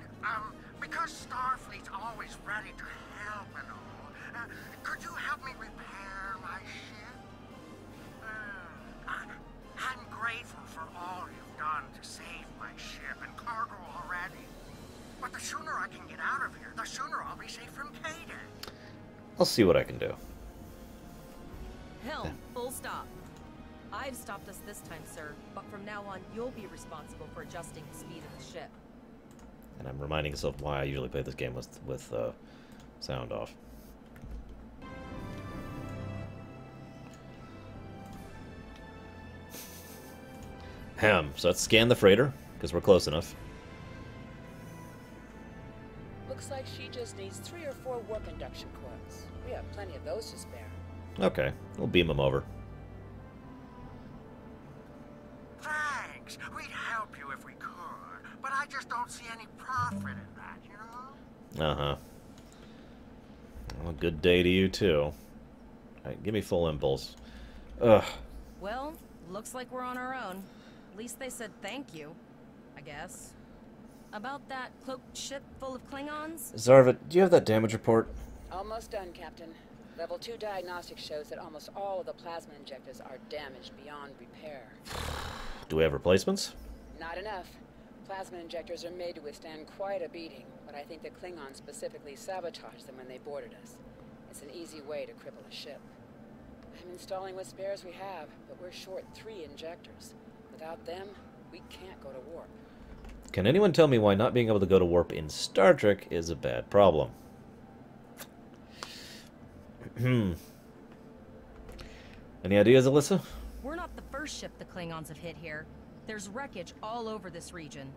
because Starfleet's always ready to help and all, could you help me repair my ship? I'm grateful for all you've done to save my ship and cargo already. But the sooner I can get out of here, the sooner I'll be safe from K-Day. I'll see what I can do. Helm, full stop. I've stopped us this time, sir, but from now on, you'll be responsible for adjusting the speed of the ship. And I'm reminding myself why I usually play this game with sound off. So let's scan the freighter, because we're close enough. Looks like she just needs 3 or 4 warp induction coils. We have plenty of those to spare. Okay, we'll beam them over. Thanks. We'd help you if we could, but I just don't see any profit in that, you know? Uh-huh. Well, good day to you, too. Alright, give me full impulse. Ugh. Well, looks like we're on our own. At least they said thank you, I guess. About that cloaked ship full of Klingons? Zarva, do you have that damage report? Almost done, Captain. Level 2 diagnostics shows that almost all of the plasma injectors are damaged beyond repair. Do we have replacements? Not enough. Plasma injectors are made to withstand quite a beating, but I think the Klingons specifically sabotaged them when they boarded us. It's an easy way to cripple a ship. I'm installing what spares we have, but we're short 3 injectors. Without them, we can't go to warp. Can anyone tell me why not being able to go to warp in Star Trek is a bad problem? Any ideas, Alyssa? We're not the first ship the Klingons have hit here. There's wreckage all over this region.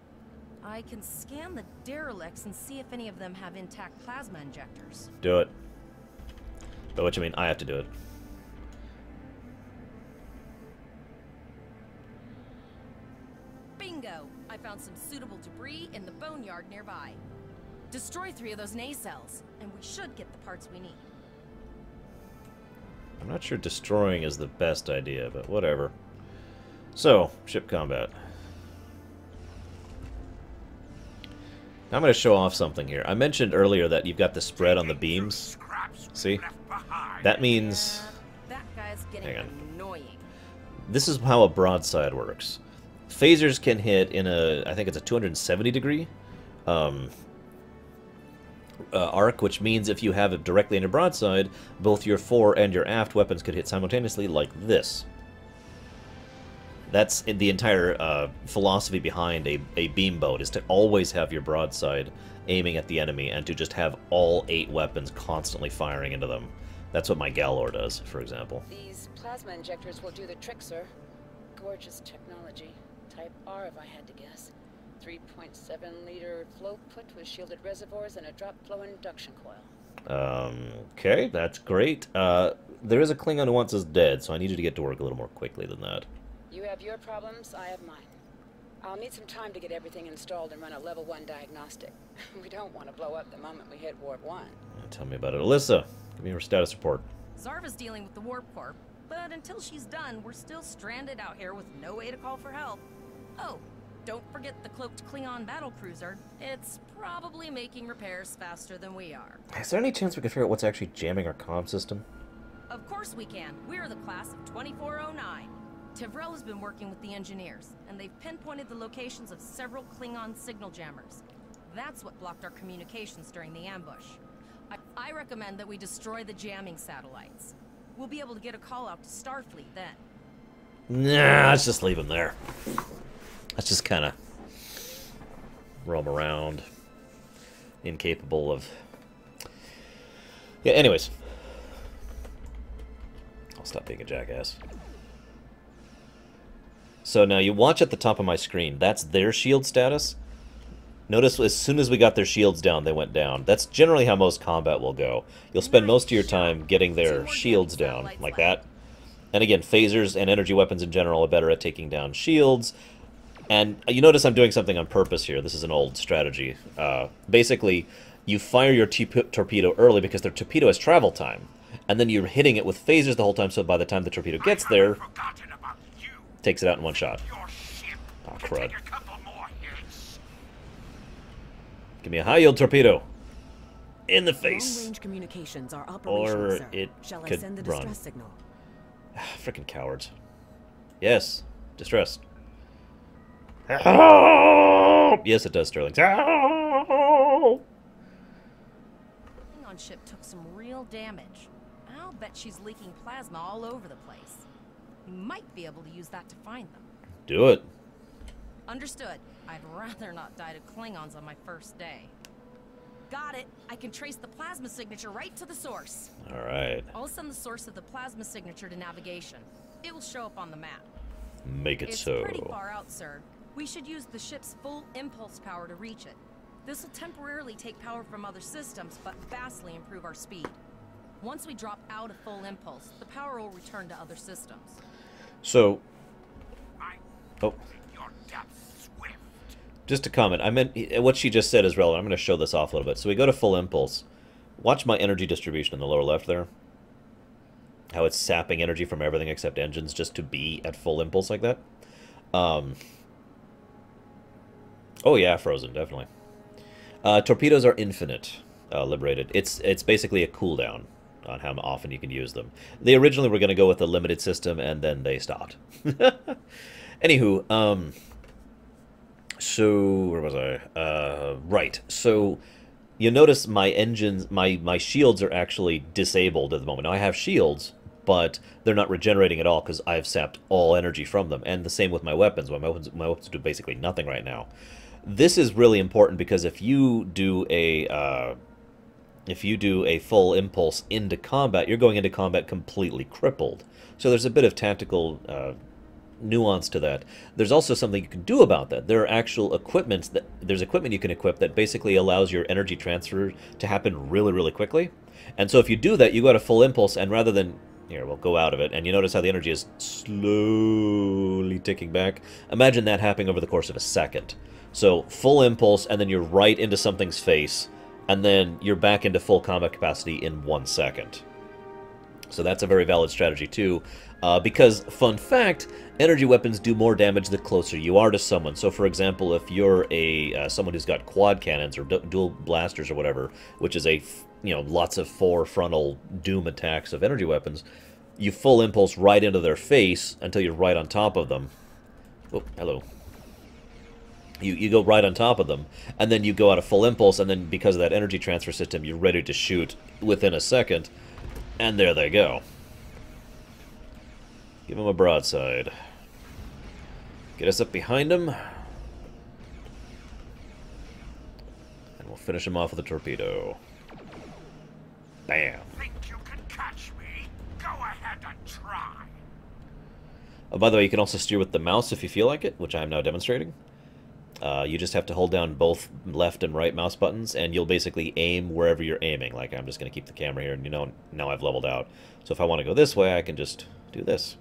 I can scan the derelicts and see if any of them have intact plasma injectors. Do it. By which I mean I have to do it. Bingo! I found some suitable debris in the boneyard nearby. Destroy 3 of those nacelles, and we should get the parts we need. I'm not sure destroying is the best idea, but whatever. So, ship combat. Now I'm going to show off something here. I mentioned earlier that you've got the spread on the beams. See? That means... That guy's getting annoying. This is how a broadside works. Phasers can hit in a, I think it's a 270 degree arc, which means if you have it directly in your broadside, both your fore and your aft weapons could hit simultaneously like this. That's the entire philosophy behind a beam boat, is to always have your broadside aiming at the enemy and to just have all 8 weapons constantly firing into them. That's what my Galor does, for example. These plasma injectors will do the trick, sir. Gorgeous technology. Type R, if I had to guess. 3.7-liter flow put with shielded reservoirs and a drop flow induction coil. Okay, that's great. There is a Klingon who wants us dead, so I need you to get to work a little more quickly than that. You have your problems, I have mine. I'll need some time to get everything installed and run a level 1 diagnostic. We don't want to blow up the moment we hit warp 1. Tell me about it. Alyssa, give me her status report. Zarva's dealing with the warp core, but until she's done, we're still stranded out here with no way to call for help. Oh, don't forget the cloaked Klingon battlecruiser. It's probably making repairs faster than we are. Is there any chance we can figure out what's actually jamming our comm system? Of course we can. We're the class of 2409. Tevrel has been working with the engineers, and they've pinpointed the locations of several Klingon signal jammers. That's what blocked our communications during the ambush. I recommend that we destroy the jamming satellites. We'll be able to get a call out to Starfleet then. Nah, let's just leave them there. Let's just kind of roam around. Incapable of... Yeah, anyways. I'll stop being a jackass. So now you watch at the top of my screen. That's their shield status. Notice as soon as we got their shields down, they went down. That's generally how most combat will go. You'll spend most of your time getting their shields down, like that. And again, phasers and energy weapons in general are better at taking down shields. And you notice I'm doing something on purpose here. This is an old strategy. Basically, you fire your torpedo early because their torpedo has travel time. And then you're hitting it with phasers the whole time, so by the time the torpedo gets there, takes it out in one shot. Oh, crud. Give me a high-yield torpedo. In the face. Long-range communications are operational, Or sir. it Shall I could send the run. distress signal? Frickin' cowards. Yes. Distress. Help! Yes, it does, Sterling. Help! Klingon ship took some real damage. I'll bet she's leaking plasma all over the place. You might be able to use that to find them. Do it. Understood. I'd rather not die to Klingons on my first day. Got it. I can trace the plasma signature right to the source. All right. I'll send the source of the plasma signature to navigation. It will show up on the map. Make it It's so. pretty far out, sir. We should use the ship's full impulse power to reach it. This will temporarily take power from other systems, but vastly improve our speed. Once we drop out of full impulse, the power will return to other systems. So, oh, just a comment. I meant what she just said is relevant. I'm going to show this off a little bit. So we go to full impulse. Watch my energy distribution in the lower left there. How it's sapping energy from everything except engines just to be at full impulse like that. Oh yeah, frozen, definitely. Torpedoes are infinite, liberated. It's basically a cooldown on how often you can use them. They originally were going to go with a limited system, and then they stopped. Anywho, so where was I? Right. So you notice my engines, my shields are actually disabled at the moment. Now I have shields, but they're not regenerating at all because I've sapped all energy from them. And the same with my weapons. My weapons do basically nothing right now. This is really important because if you do a full impulse into combat, you're going into combat completely crippled. So there's a bit of tactical nuance to that. There's also something you can do about that. There are actual equipments there's equipment you can equip that basically allows your energy transfer to happen really, really quickly. And so if you do that, you go to full impulse, and rather than we'll go out of it, and you notice how the energy is slowly ticking back. Imagine that happening over the course of a second. So full impulse, and then you're right into something's face, and then you're back into full combat capacity in 1 second. So that's a very valid strategy too, because, fun fact, energy weapons do more damage the closer you are to someone. So for example, if you're someone who's got quad cannons or dual blasters or whatever, which is lots of 4 frontal doom attacks of energy weapons, you full impulse right into their face until you're right on top of them. Oh, hello. You go right on top of them, and then you go out of full impulse, and then because of that energy transfer system, you're ready to shoot within a second, and there they go. Give them a broadside. Get us up behind them, and we'll finish them off with a torpedo. Bam. Think you can catch me? Go ahead and try. Oh, by the way, you can also steer with the mouse if you feel like it, which I am now demonstrating. You just have to hold down both left and right mouse buttons, and you'll basically aim wherever you're aiming. Like, I'm just going to keep the camera here, and now I've leveled out. So if I want to go this way, I can just do this.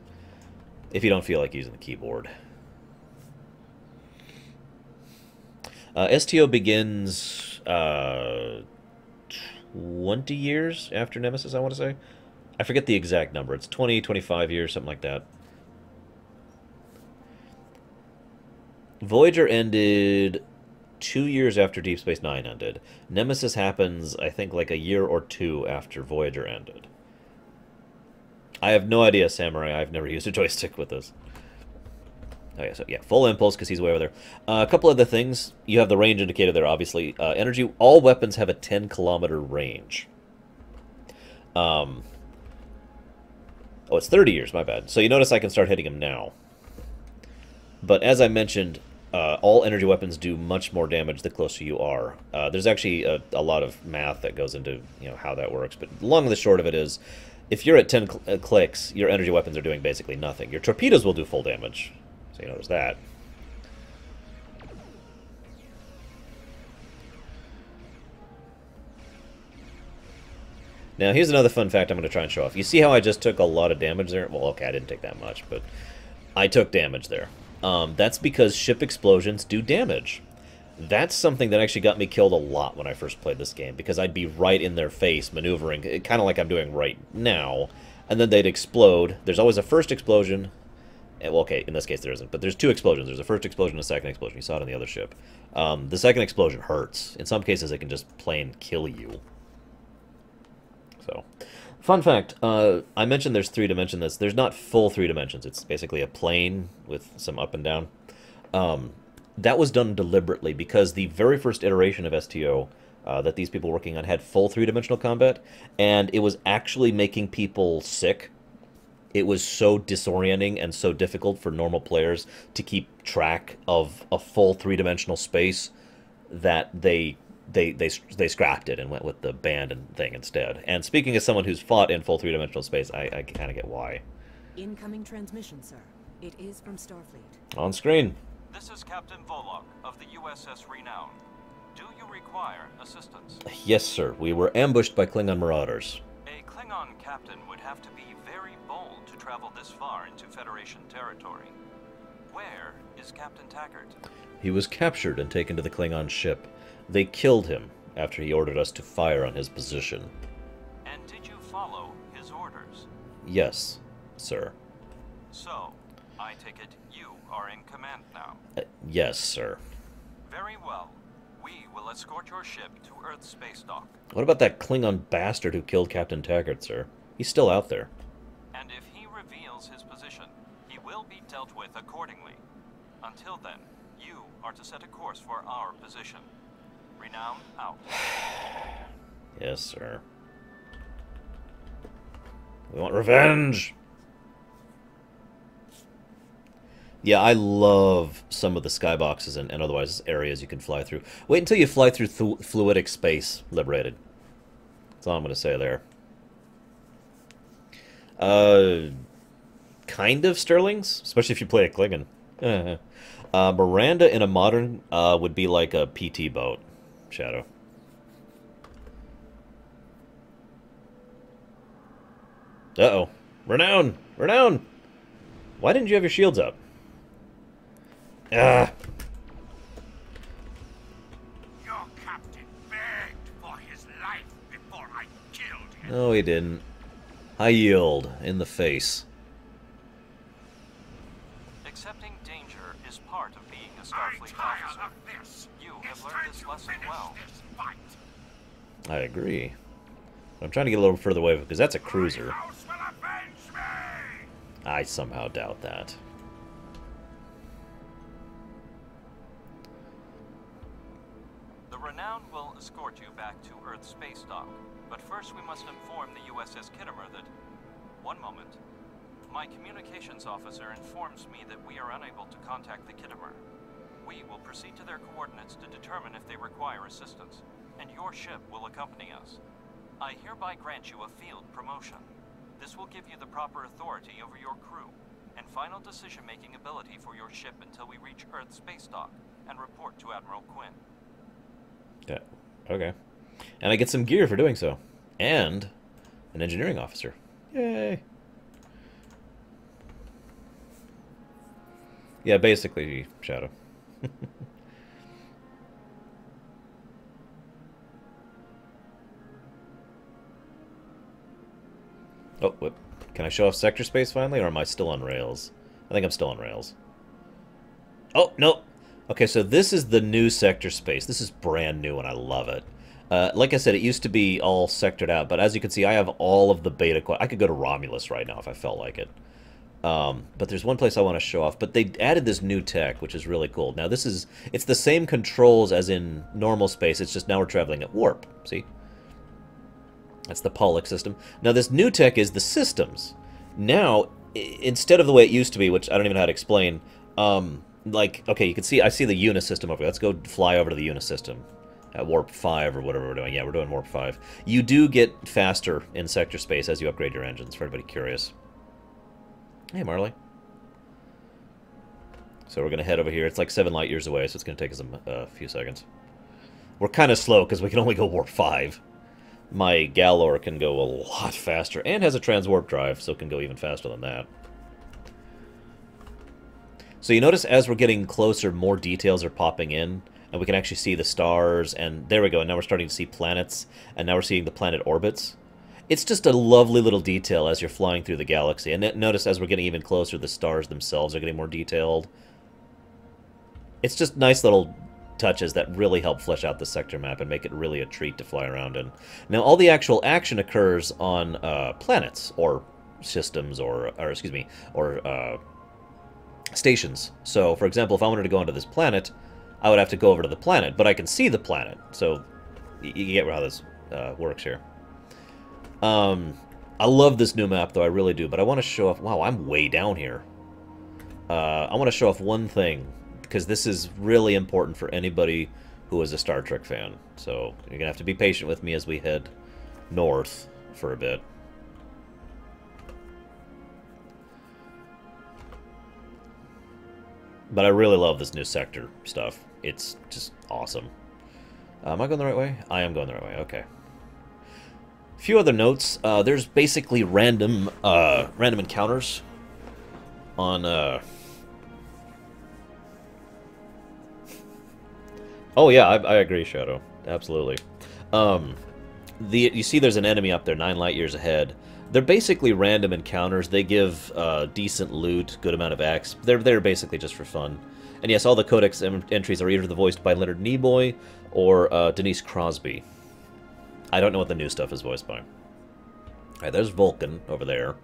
If you don't feel like using the keyboard. STO begins 20 years after Nemesis, I want to say. I forget the exact number. It's 20, 25 years, something like that. Voyager ended 2 years after Deep Space Nine ended. Nemesis happens, I think, like a year or 2 after Voyager ended. I have no idea, Samurai. I've never used a joystick with this. Oh yeah, so yeah, full impulse because he's way over there. A couple other things. You have the range indicator there, obviously. Energy. All weapons have a 10-kilometer range. Oh, it's 30 years. My bad. So you notice I can start hitting him now. But as I mentioned, all energy weapons do much more damage the closer you are. There's actually a lot of math that goes into how that works. But the long and the short of it is, if you're at 10 clicks, your energy weapons are doing basically nothing. Your torpedoes will do full damage. So you know there's that. Now, here's another fun fact I'm going to try and show off. You see how I just took a lot of damage there? Well, okay, I didn't take that much, but I took damage there. That's because ship explosions do damage. That's something that actually got me killed a lot when I first played this game, because I'd be right in their face, maneuvering, kind of like I'm doing right now, and then they'd explode. There's always a first explosion. Well, okay, in this case there isn't, but there's two explosions. There's a first explosion and a second explosion. You saw it on the other ship. The second explosion hurts. In some cases, it can just plain kill you. So, fun fact, I mentioned there's 3 dimensions. There's not full 3 dimensions. It's basically a plane with some up and down. That was done deliberately because the very first iteration of STO that these people were working on had full 3-dimensional combat, and it was actually making people sick. It was so disorienting and so difficult for normal players to keep track of a full 3-dimensional space that they scrapped it and went with the band and thing instead. And speaking as someone who's fought in full 3-dimensional space, I kind of get why. Incoming transmission, sir. It is from Starfleet. On screen. This is Captain Volok of the USS Renown. Do you require assistance? Yes, sir. We were ambushed by Klingon marauders. A Klingon captain would have to be very bold to travel this far into Federation territory. Where is Captain Taggart? He was captured and taken to the Klingon ship. They killed him after he ordered us to fire on his position. And did you follow his orders? Yes, sir. So, I take it you are in command now? Yes, sir. Very well. We will escort your ship to Earth's space dock. What about that Klingon bastard who killed Captain Taggart, sir? He's still out there. And if he reveals his position, he will be dealt with accordingly. Until then, you are to set a course for our position. Renown out. Yes, sir. We want revenge! Yeah, I love some of the skyboxes and otherwise areas you can fly through. Wait until you fly through fluidic space, Liberated. That's all I'm going to say there. Kind of Sterlings, especially if you play a Klingon. Miranda in a modern would be like a PT boat. Shadow. Uh-oh. Renown! Renown! Why didn't you have your shields up? Ah! Your captain begged for his life before I killed him. No, he didn't. High yield. In the face. Accepting danger is part of being a Starfleet officer. Of this. You have learned this lesson well. I agree. I'm trying to get a little further away because that's a cruiser. I somehow doubt that. The Renown will escort you back to Earth's space dock, but first we must inform the USS Kittimer that... One moment. My communications officer informs me that we are unable to contact the Kittimer. We will proceed to their coordinates to determine if they require assistance, and your ship will accompany us. I hereby grant you a field promotion. This will give you the proper authority over your crew, and final decision-making ability for your ship until we reach Earth's space dock and report to Admiral Quinn. Yeah, okay. And I get some gear for doing so. And an engineering officer. Yay! Yeah, basically, Shadow. Oh, what? Can I show off sector space finally, or am I still on rails? I think I'm still on rails. Oh, no! Okay, so this is the new sector space. This is brand new, and I love it. Like I said, it used to be all sectored out, but as you can see, I have all of the beta... I could go to Romulus right now if I felt like it. But there's one place I want to show off. But they added this new tech, which is really cool. Now, this is... It's the same controls as in normal space. It's just now we're traveling at warp. See? That's the Pollock system. Now, this new tech is the systems. Now, instead of the way it used to be, which I don't even know how to explain, like, okay, you can see... I see the Unis system over here. Let's go fly over to the Unis system. At warp 5 or whatever we're doing. Yeah, we're doing warp 5. You do get faster in sector space as you upgrade your engines, for everybody curious. Hey, Marley. So we're going to head over here. It's like 7 light years away, so it's going to take us a few seconds. We're kind of slow because we can only go warp 5. My Galor can go a lot faster and has a transwarp drive, so it can go even faster than that. So you notice as we're getting closer, more details are popping in, and we can actually see the stars, and there we go, and now we're starting to see planets, and now we're seeing the planet orbits. It's just a lovely little detail as you're flying through the galaxy, and notice as we're getting even closer, the stars themselves are getting more detailed. It's just nice little touches that really help flesh out the sector map and make it really a treat to fly around in. Now, all the actual action occurs on planets, or systems, or excuse me, or stations. So, for example, if I wanted to go onto this planet, I would have to go over to the planet, but I can see the planet, so you get how this works here. I love this new map, though, I really do, but I want to show off... Wow, I'm way down here. I want to show off one thing, because this is really important for anybody who is a Star Trek fan. So you're going to have to be patient with me as we head north for a bit. But I really love this new sector stuff. It's just awesome. Am I going the right way? I am going the right way, okay. A few other notes. There's basically random encounters on... Oh yeah, I agree, Shadow. Absolutely. You see there's an enemy up there 9 light years ahead. They're basically random encounters. They give decent loot, good amount of X. They're basically just for fun. And yes, all the codex entries are either voiced by Leonard Nimoy or Denise Crosby. I don't know what the new stuff is voiced by. Alright, there's Vulcan over there.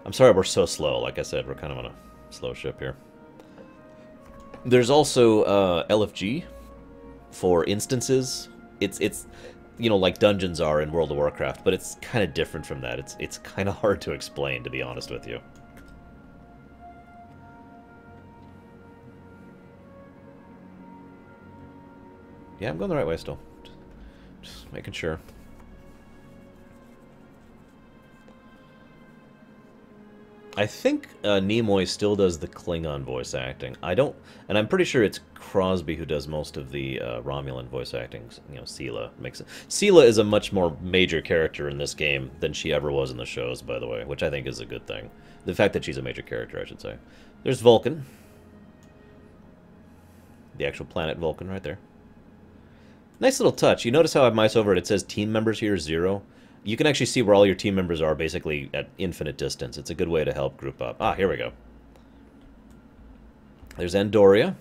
I'm sorry we're so slow. Like I said, we're kind of on a slow ship here. There's also LFG for instances. It's you know, like dungeons are in World of Warcraft, but it's kind of different from that. It's kind of hard to explain, to be honest with you. Yeah, I'm going the right way still. Just making sure. I think Nimoy still does the Klingon voice acting. I don't, and I'm pretty sure it's Crosby who does most of the Romulan voice acting. You know, Sela makes it. Sela is a much more major character in this game than she ever was in the shows, by the way, which I think is a good thing. The fact that she's a major character, I should say. There's Vulcan. The actual planet Vulcan right there. Nice little touch. You notice how I mouse over it, it says team members here, 0. You can actually see where all your team members are basically at infinite distance. It's a good way to help group up. Ah, here we go. There's Andoria.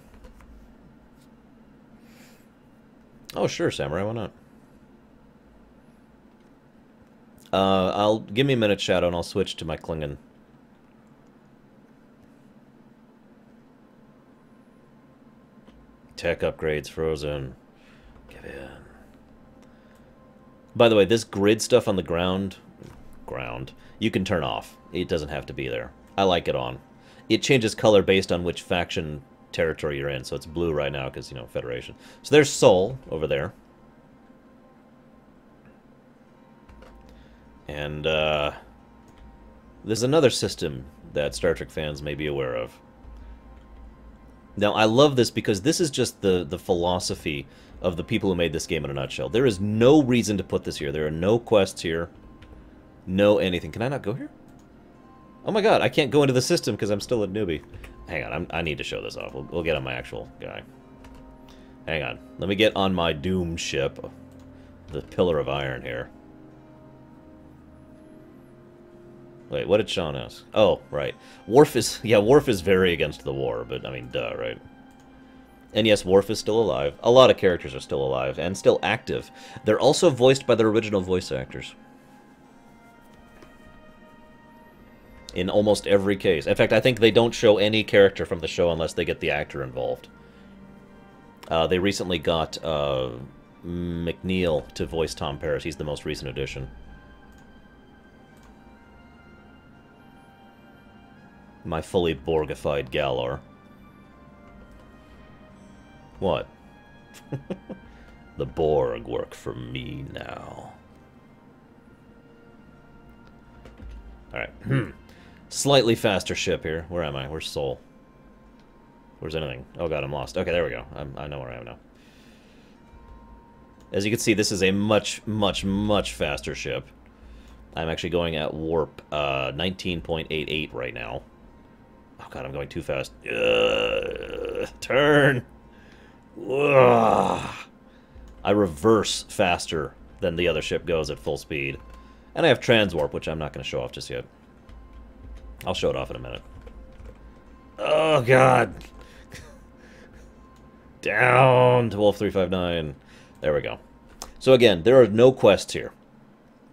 Oh, sure, Samurai, why not? Give me a minute, Shadow, and I'll switch to my Klingon. Tech upgrades frozen. Give in. By the way, this grid stuff on the ground, you can turn off. It doesn't have to be there. I like it on. It changes color based on which faction territory you're in, so it's blue right now because, you know, Federation. So there's Sol over there. And there's another system that Star Trek fans may be aware of. Now, I love this because this is just the philosophy of the people who made this game in a nutshell. There is no reason to put this here. There are no quests here. No anything. Can I not go here? Oh my god, I can't go into the system because I'm still a newbie. Hang on, I need to show this off. We'll get on my actual guy. Hang on. Let me get on my Doom ship. The Pillar of Iron here. Wait, what did Sean ask? Oh, right. Worf is very against the war, but, I mean, duh, right? And yes, Worf is still alive. A lot of characters are still alive and still active. They're also voiced by their original voice actors. In almost every case. In fact, I think they don't show any character from the show unless they get the actor involved. They recently got McNeil to voice Tom Paris. He's the most recent addition. My fully Borgified Galor. What? The Borg work for me now. Alright. Slightly faster ship here. Where am I? Where's Sol? Where's anything? Oh god, I'm lost. Okay, there we go. I know where I am now. As you can see, this is a much, much, much faster ship. I'm actually going at warp 19.88 right now. Oh god, I'm going too fast. Turn! Ugh. I reverse faster than the other ship goes at full speed. And I have transwarp, which I'm not going to show off just yet. I'll show it off in a minute. Oh god! Down to Wolf 359. There we go. So again, there are no quests here.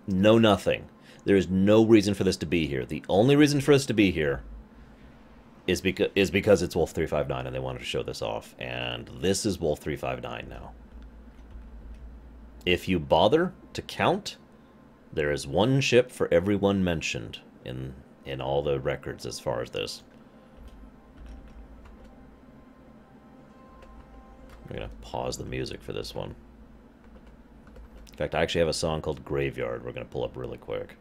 No nothing. There is no reason for this to be here. The only reason for this to be here is because it's Wolf 359 and they wanted to show this off. And this is Wolf 359 now. If you bother to count, there is one ship for every one mentioned in all the records as far as this. I'm going to pause the music for this one. In fact, I actually have a song called Graveyard we're going to pull up really quick.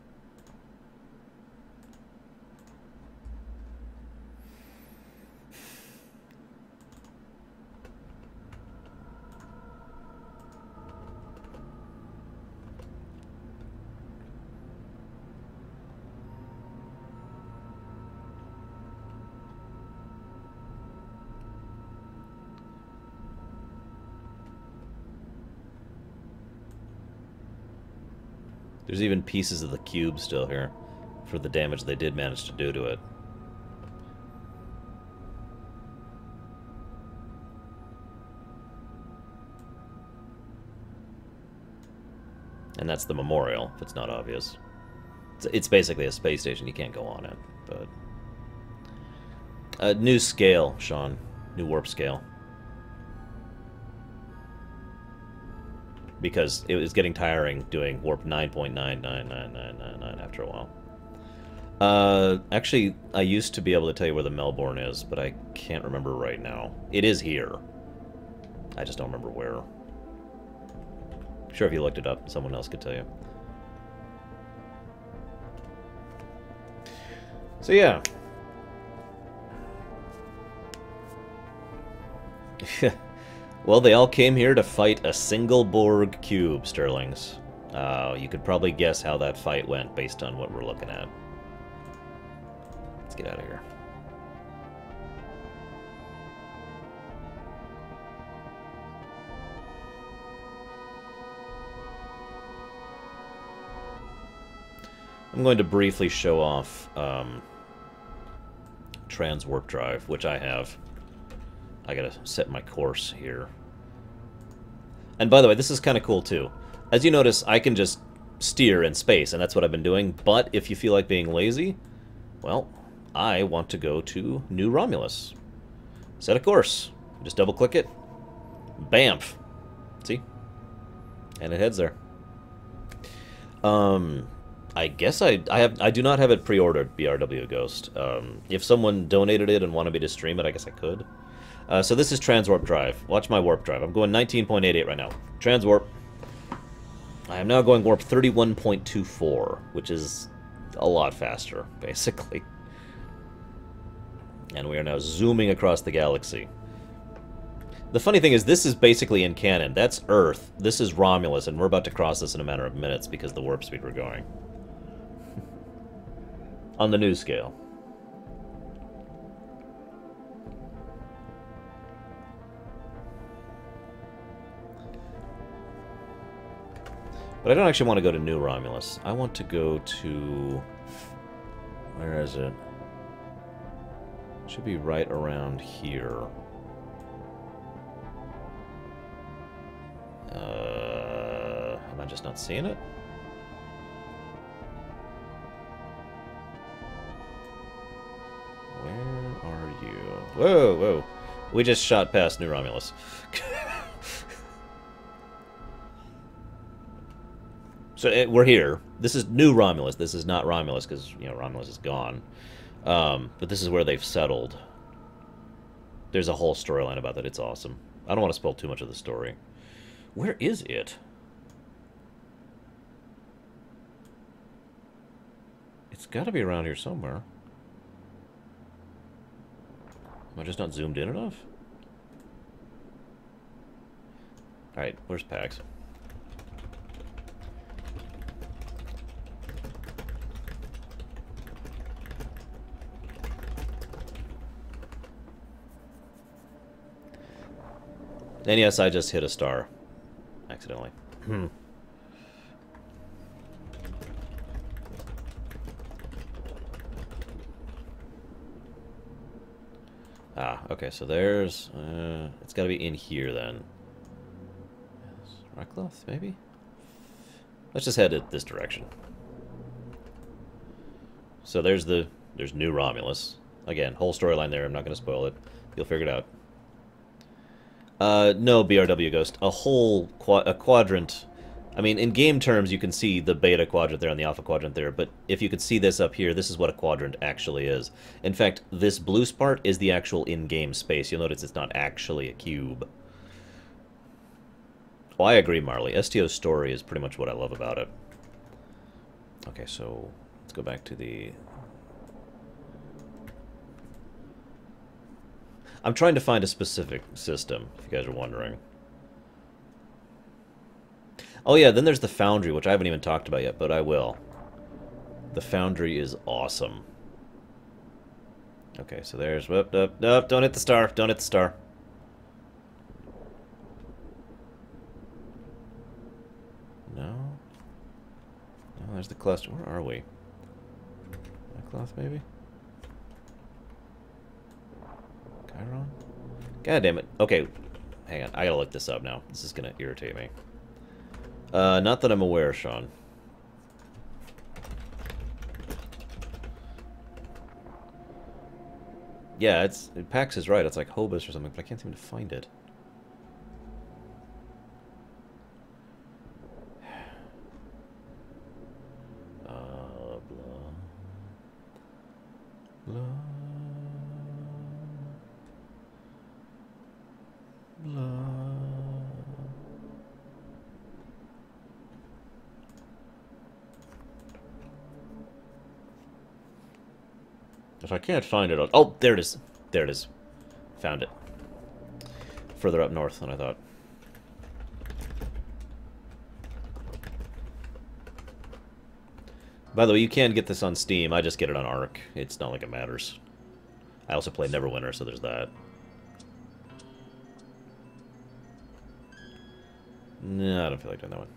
There's even pieces of the cube still here for the damage they did manage to do to it. And that's the memorial, if it's not obvious. It's basically a space station. You can't go on it, but... new scale, Sean. New warp scale. Because it was getting tiring doing warp 9.999999 after a while. Actually, I used to be able to tell you where the Melbourne is, but I can't remember right now. It is here. I just don't remember where. I'm sure if you looked it up, someone else could tell you. So yeah. Well, they all came here to fight a single Borg cube, Sterlings. You could probably guess how that fight went based on what we're looking at. Let's get out of here. I'm going to briefly show off Transwarp Drive, which I have. I gotta set my course here. And by the way, this is kind of cool too. As you notice, I can just steer in space, and that's what I've been doing. But if you feel like being lazy, well, I want to go to New Romulus. Set a course. Just double-click it. Bamf. See? And it heads there. I guess I do not have it pre-ordered, BRW Ghost. If someone donated it and wanted me to stream it, I guess I could. So this is Transwarp Drive. Watch my warp drive. I'm going 19.88 right now. Transwarp. I am now going warp 31.24, which is a lot faster, basically. And we are now zooming across the galaxy. The funny thing is, this is basically in canon. That's Earth. This is Romulus, and we're about to cross this in a matter of minutes because of the warp speed we're going. On the new scale. But I don't actually want to go to New Romulus. I want to go to... Where is it? It should be right around here. Am I just not seeing it? Where are you? Whoa, whoa. We just shot past New Romulus. So we're here. This is New Romulus. This is not Romulus because, you know, Romulus is gone. But this is where they've settled. There's a whole storyline about that. It's awesome. I don't want to spoil too much of the story. Where is it? It's got to be around here somewhere. Am I just not zoomed in enough? Alright, where's Pax? And yes, I just hit a star. Accidentally. Ah, okay, so there's... it's gotta be in here, then. Rockcloth, maybe? Let's just head this direction. So there's New Romulus. Again, whole storyline there, I'm not gonna spoil it. You'll figure it out. No, BRW Ghost. A whole quadrant. I mean, in game terms, you can see the beta quadrant there and the alpha quadrant there, but if you could see this up here, this is what a quadrant actually is. In fact, this blue part is the actual in-game space. You'll notice it's not actually a cube. Oh, I agree, Marley. STO's story is pretty much what I love about it. Okay, so let's go back to the... I'm trying to find a specific system, if you guys are wondering. Oh yeah, then there's the Foundry, which I haven't even talked about yet, but I will. The Foundry is awesome. Okay, so there's... Whoop, whoop, whoop, don't hit the star, don't hit the star. No? No, there's the cluster. Where are we? Cloth, maybe? Chiron? God damn it. Okay, hang on. I gotta look this up now. This is gonna irritate me. Not that I'm aware, Sean. Yeah, Pax is right. It's like Hobus or something, but I can't seem to find it. Blah. Blah. Blah. If I can't find it, oh, there it is. There it is. Found it. Further up north than I thought. By the way, you can get this on Steam. I just get it on Arc. It's not like it matters. I also play Neverwinter, so there's that. No, I don't feel like doing that one.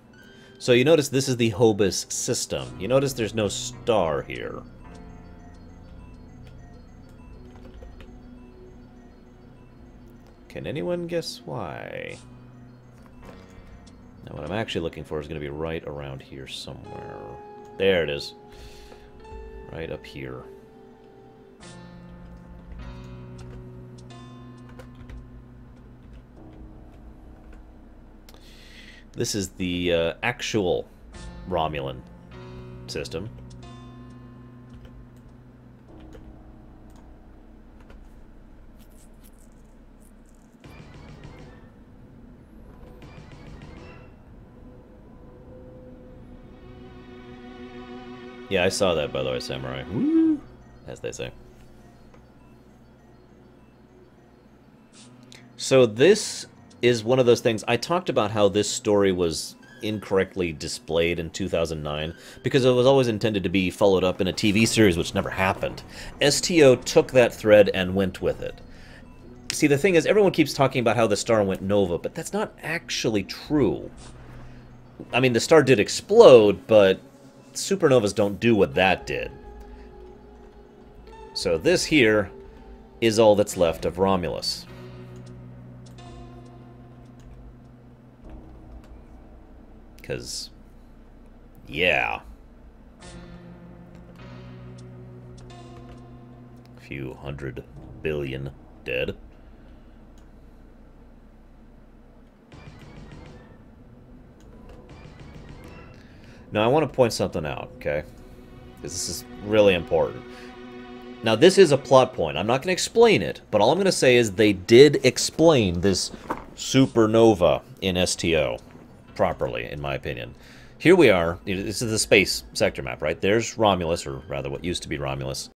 So you notice this is the Hobus system. You notice there's no star here. Can anyone guess why? Now what I'm actually looking for is going to be right around here somewhere. There it is. Right up here. This is the actual Romulan system. Yeah, I saw that, by the way, Samurai. Woo! As they say. So this is one of those things. I talked about how this story was incorrectly displayed in 2009 because it was always intended to be followed up in a TV series, which never happened. STO took that thread and went with it. See, the thing is, everyone keeps talking about how the star went nova, but that's not actually true. I mean, the star did explode, but supernovas don't do what that did. So this here is all that's left of Romulus. Because, yeah. A few 100 billion dead. Now, I want to point something out, okay? Because this is really important. Now, this is a plot point. I'm not going to explain it, but all I'm going to say is they did explain this supernova in STO properly, in my opinion. Here we are. This is the space sector map, right? There's Romulus, or rather what used to be Romulus.